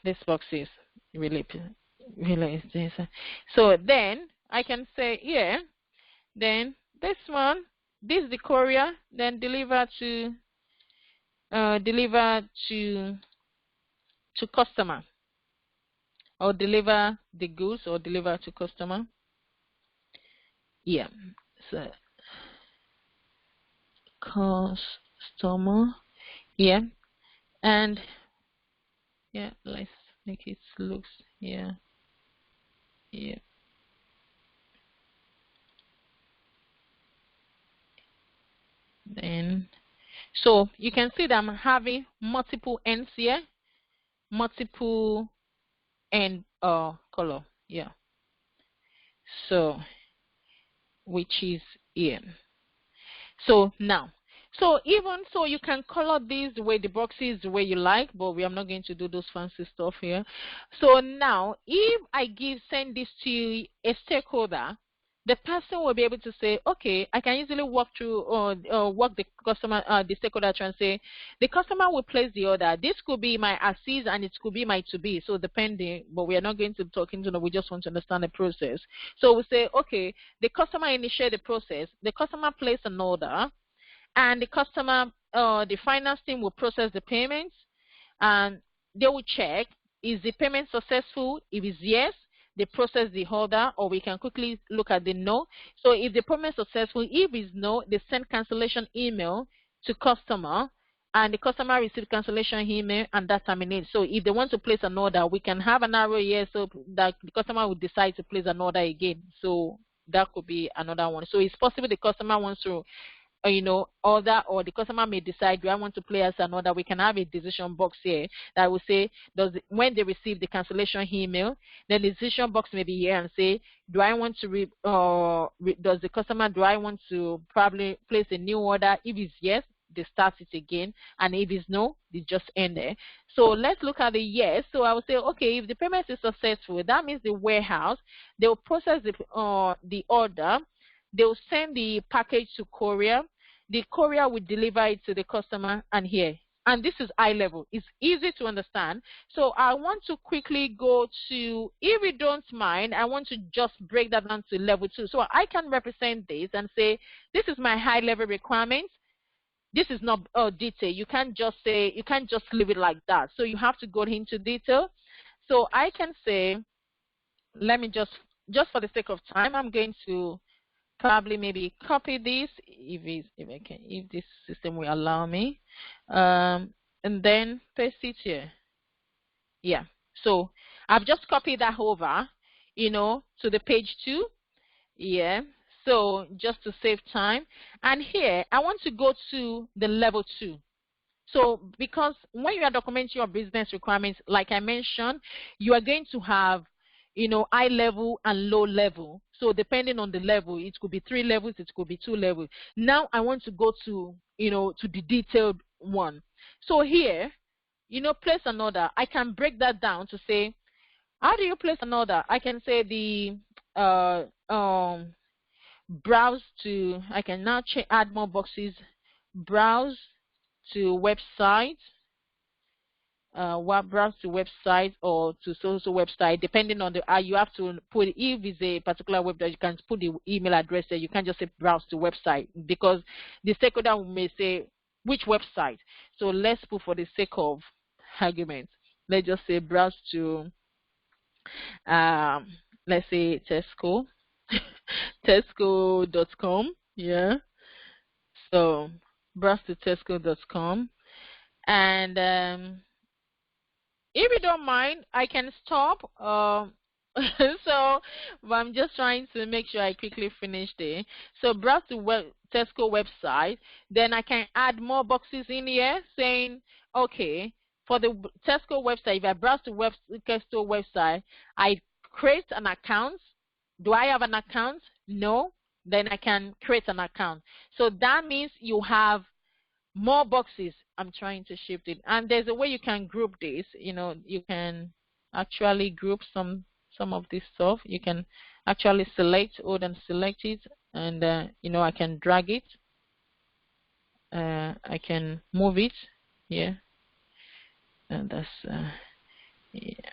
This box is really is this. So then I can say here. Then this one, this is the courier. Then deliver to customer, or deliver the goods, or deliver to customer. Yeah. So customer. Yeah. And yeah, let's make it looks. Yeah. Yeah. Then so you can see that I'm having multiple ends here, multiple end color. Yeah. So which is here. So now, so even so, you can color these the way the boxes the way you like, but we are not going to do those fancy stuff here. So now, if I send this to a stakeholder, the person will be able to say, okay, I can easily walk through or walk the customer, the stakeholder through and say, the customer will place the order. This could be my assist and it could be my to be. So depending, but we are not going to talk into, we just want to understand the process. So we say, okay, the customer initiate the process, the customer place an order, and the customer, the finance team will process the payments, and they will check, is the payment successful? If it's yes, they process the order, or we can quickly look at the no. So if the payment is successful, if it's no, they send cancellation email to customer, and the customer received cancellation email and that terminates. So if they want to place an order, we can have an arrow here so that the customer would decide to place an order again. So that could be another one. So it's possible the customer wants to order, or the customer may decide, do I want to place an order? We can have a decision box here that will say, when they receive the cancellation email, then the decision box may be here and say, do I want to do I want to probably place a new order? If it's yes, they start it again, and if it's no, they just end there. So let's look at the yes. So I will say, okay, if the payment is successful, that means the warehouse, they will process the order, they will send the package to courier. The courier will deliver it to the customer, and here. And this is high level. It's easy to understand. So I want to quickly go to, if you don't mind, I want to just break that down to level 2. So I can represent this and say, this is my high level requirements. This is not detail. You can't just leave it like that. So you have to go into detail. So I can say, let me just for the sake of time, I'm going to probably maybe copy this if this system will allow me, and then paste it here. Yeah, so I've just copied that over, to the page 2. Yeah, so just to save time, and here I want to go to the level 2. So because when you are documenting your business requirements, like I mentioned, you are going to have high level and low level. So depending on the level, it could be 3 levels, it could be 2 levels. Now I want to go to to the detailed one. So here, place an order. I can break that down to say, how do you place an order? I can say the browse to, I can now add more boxes, browse to website, browse to website or to social website, depending on the you have to put, if it's a particular website, you can put the email address there. You can't just say browse to website, because the stakeholder may say which website. So let's put, for the sake of argument, let's just say browse to let's say Tesco tesco.com. Yeah, so browse to tesco.com, and if you don't mind, I can stop. So I'm just trying to make sure I quickly finish there. So browse to Tesco website. Then I can add more boxes in here saying, okay, for the Tesco website, if I browse to Tesco website, I create an account. Do I have an account? No. Then I can create an account. So that means you have more boxes. I'm trying to shift it, and there's a way you can group this. You can actually group some of this stuff. You can actually hold and select it, and I can drag it. I can move it here, and that's yeah.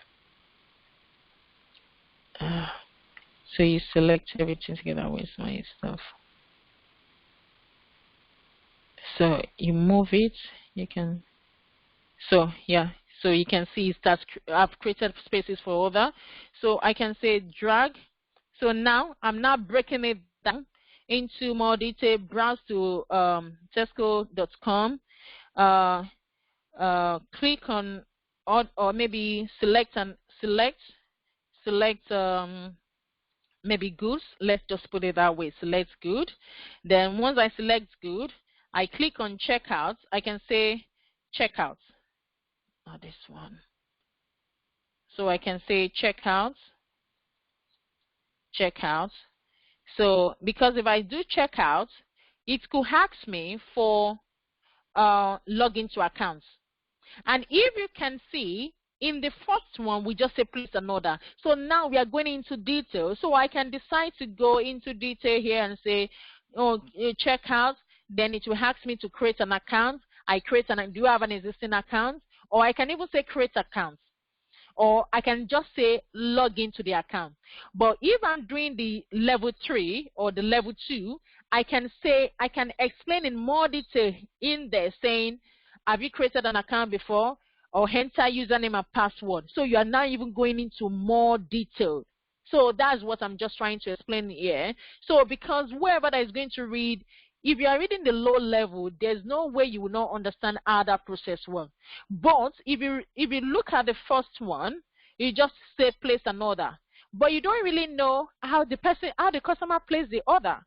So you select everything together. Where's my stuff? So you move it, you can, so yeah, so you can see it starts, I've created spaces for order. So I can say drag. So now I'm now breaking it down into more detail. Browse to tesco.com, click on, or maybe select maybe goods. Let's just put it that way, select good. Then once I select good, I click on checkout. I can say checkout. Not this one. So I can say checkout. So because if I do checkout, it could ask me for login to accounts. And if you can see, in the first one, we just say place an order. So now we are going into detail. So I can decide to go into detail here and say, check out. Then it will ask me to create an account. Do you have an existing account? Or I can even say create account. Or I can just say log into the account. But if I'm doing the level 3 or the level 2, I can explain in more detail in there saying, have you created an account before? Or enter username and password. So you are now even going into more detail. So that's what I'm just trying to explain here. So because whoever that is going to read if you are reading the low level, there's no way you will not understand how that process works. But if you look at the first one, you just say place an order, but you don't really know how the customer placed the order.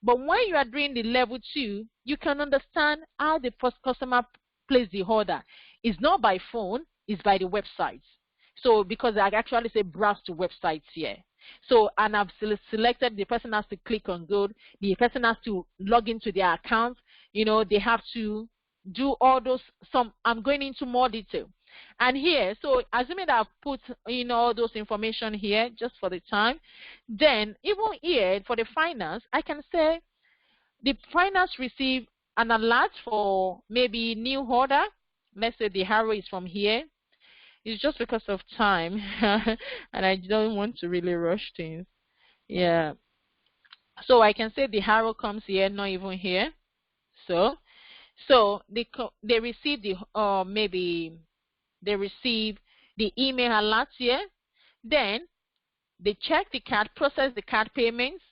But when you are doing the level 2, you can understand how the first customer placed the order. It's not by phone, it's by the website. So because I actually say browse to websites here. So, and I've selected the person has to click on go, the person has to log into their account, you know, they have to do all those, I'm going into more detail. And here, so assuming that I've put in all those information here just for the time, then even here for the finance, I can say the finance receive an alert for maybe new order. Let's say the arrow is from here. It's just because of time and I don't want to really rush things. Yeah. So I can say the arrow comes here, not even here. So they receive the maybe they receive the email alert here. Then they check the card, process the card payments.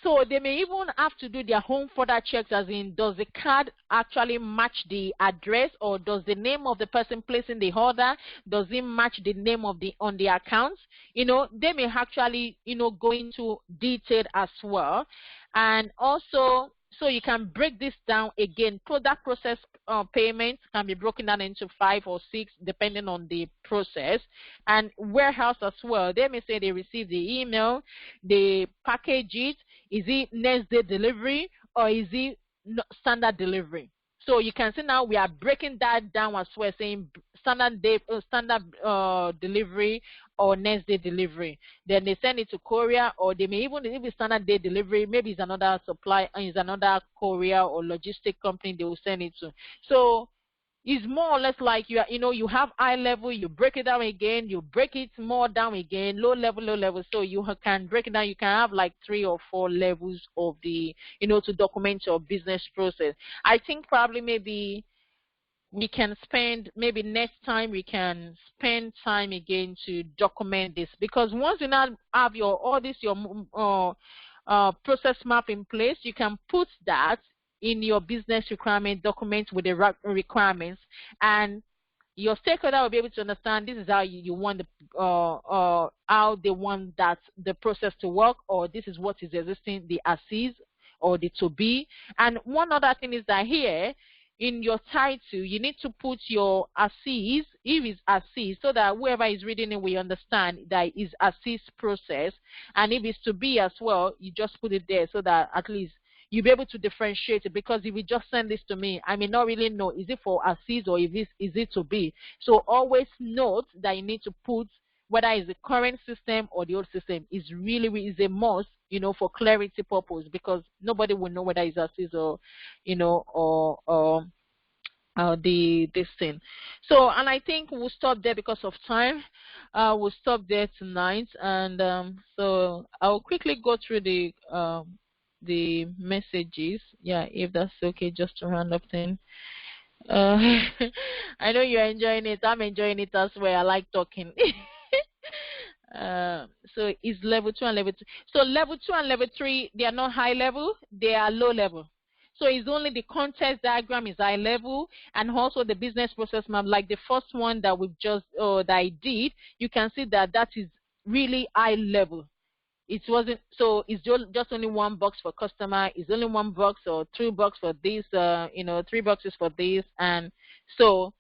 So they may even have to do their home further checks, as in, does the card actually match the address, or does the name of the person placing the order, does it match the name of on the accounts? You know, they may actually, you know, go into detail as well. And also, so you can break this down again. Product process payments can be broken down into 5 or 6 depending on the process. And warehouse as well, they may say they receive the email, they package it. Is it next day delivery or is it standard delivery? So you can see now we are breaking that down as well, saying standard delivery or next day delivery. Then they send it to courier, or they may even, if it's standard day delivery, maybe it's another supply, it's another courier or logistic company they will send it to. So it's more or less like you have high level, you break it down again, you break it more down again, low level. So you can break it down. You can have like 3 or 4 levels of the, to document your business process. I think probably maybe we can spend, maybe next time we can spend time again to document this, because once you now have your process map in place, you can put that in your business requirement document with the requirements, and your stakeholder will be able to understand this is how you want how they want that the process to work, or this is what is existing, the as-is or the to be. And one other thing is that here in your title you need to put your as-is, if it's as-is, so that whoever is reading it will understand that it's as-is process. And if it's to be as well, you just put it there so that at least you'll be able to differentiate it, because if you just send this to me, I may not really know, is it for as-is or is it to be? So always note that you need to put whether it's the current system or the old system. Is really is a must, for clarity purpose, because nobody will know whether it's as-is or, this thing. So, and I think we'll stop there because of time. We'll stop there tonight, and so I'll quickly go through the messages, if that's okay, just to round up thing. I know you're enjoying it. I'm enjoying it as well. I like talking. So it's level 2 and level 3. So level 2 and level 3, they are not high level, they are low level. So it's only the context diagram is high level, and also the business process map, like the first one that we just that I did. You can see that is really high level. It wasn't, so it's just only 1 box for customer, it's only 1 box or 2 boxes for this, 3 boxes for this. And so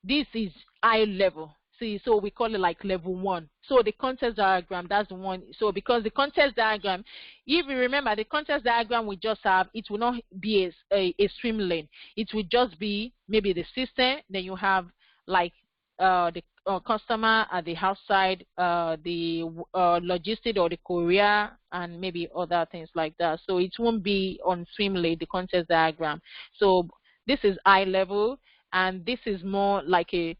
this is high level. See, so we call it like level 1. So the context diagram, that's the one. So because the context diagram, if you remember, the context diagram we just have, it will not be a swim lane. It will just be maybe the system, then you have like the customer at the outside, the logistic or the courier, and maybe other things like that. So it won't be on swim lane, the context diagram. So this is high level, and this is more like a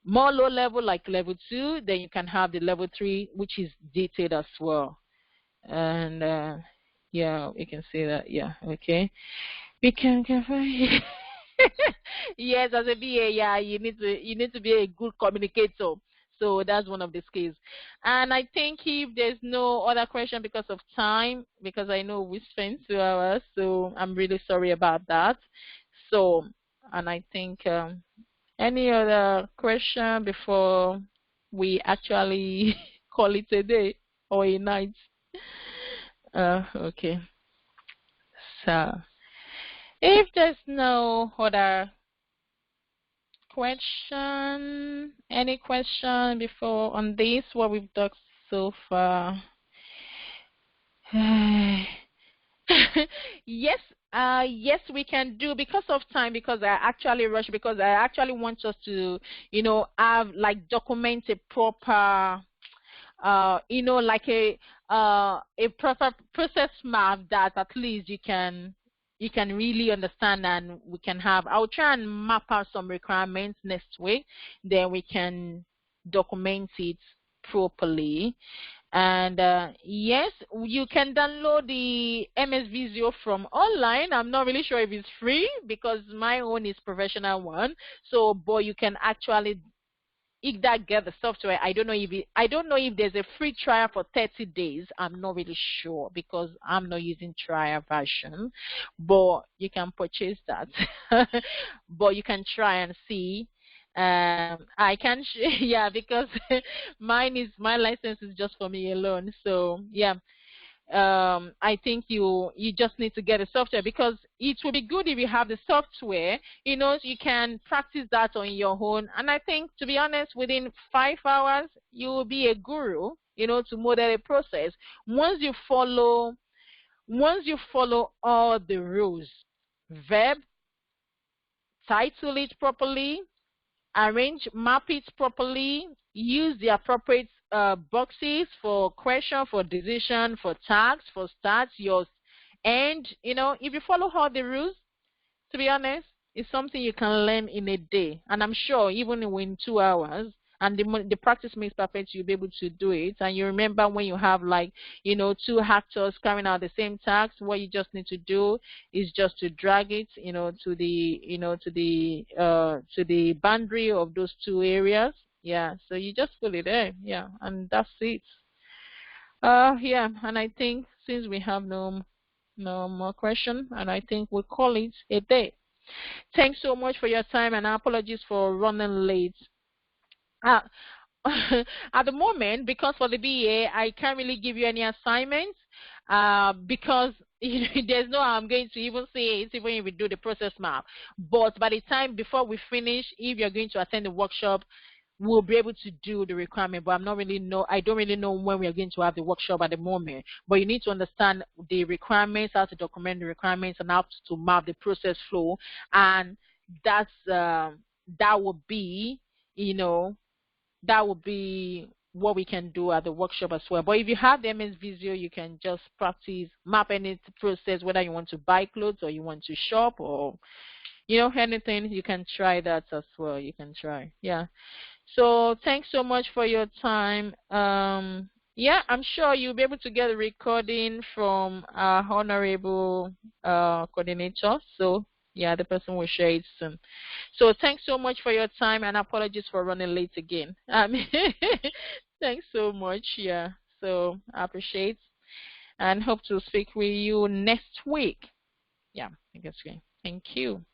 more low level, like level 2. Then you can have the level 3, which is detailed as well. And we can say that. Okay, we can yes, as a BA, you need to be a good communicator. So that's one of the skills. And I think if there's no other question because of time, because I know we spent 2 hours, so I'm really sorry about that. So, and I think any other question before we actually call it a day or a night? Okay. So, if there's no other question, any question before on this, what we've talked so far? Yes, yes, we can do because of time, because I actually rush, because I actually want us to, have like document a proper, like a proper process map that at least you can really understand, and we can have. I'll try and map out some requirements next week, then we can document it properly. And yes, you can download the MS Visio from online. I'm not really sure if it's free because my own is professional one. So, but you can actually either get the software. I don't know if there's a free trial for 30 days. I'm not really sure because I'm not using trial version, but you can purchase that. But you can try and see. I can yeah, because my license is just for me alone. So yeah, I think you just need to get a software, because it will be good if you have the software. You can practice that on your own, and I think, to be honest, within 5 hours you will be a guru, to model a process. Once you follow all the rules: verb, title it properly, map it properly, use the appropriate boxes for question, for decision, for tags, for start, yours. And, if you follow all the rules, to be honest, it's something you can learn in a day. And I'm sure even in 2 hours, and the practice makes perfect, you'll be able to do it. And you remember when you have two actors carrying out the same task, what you just need to do is just to drag it, to the boundary of those two areas. Yeah, so you just put it there. Yeah, and that's it. Yeah, and I think since we have no more question, and I think we'll call it a day. Thanks so much for your time, and apologies for running late. At the moment, because for the BA, I can't really give you any assignments because there's no how I'm going to even say it, even if we do the process map. But by the time before we finish, if you're going to attend the workshop, we'll be able to do the requirement. But I don't really know when we are going to have the workshop at the moment. But you need to understand the requirements, how to document the requirements, and how to map the process flow. And that will be, that would be what we can do at the workshop as well. But if you have the MS Visio, you can just practice, map any process, whether you want to buy clothes or you want to shop or, anything. You can try that as well. You can try. Yeah. So thanks so much for your time. Yeah, I'm sure you'll be able to get a recording from our honorable coordinator. So yeah, the person will share it soon. So thanks so much for your time, and apologies for running late again. Thanks so much. Yeah, so I appreciate and hope to speak with you next week. Yeah, I guess. Thank you.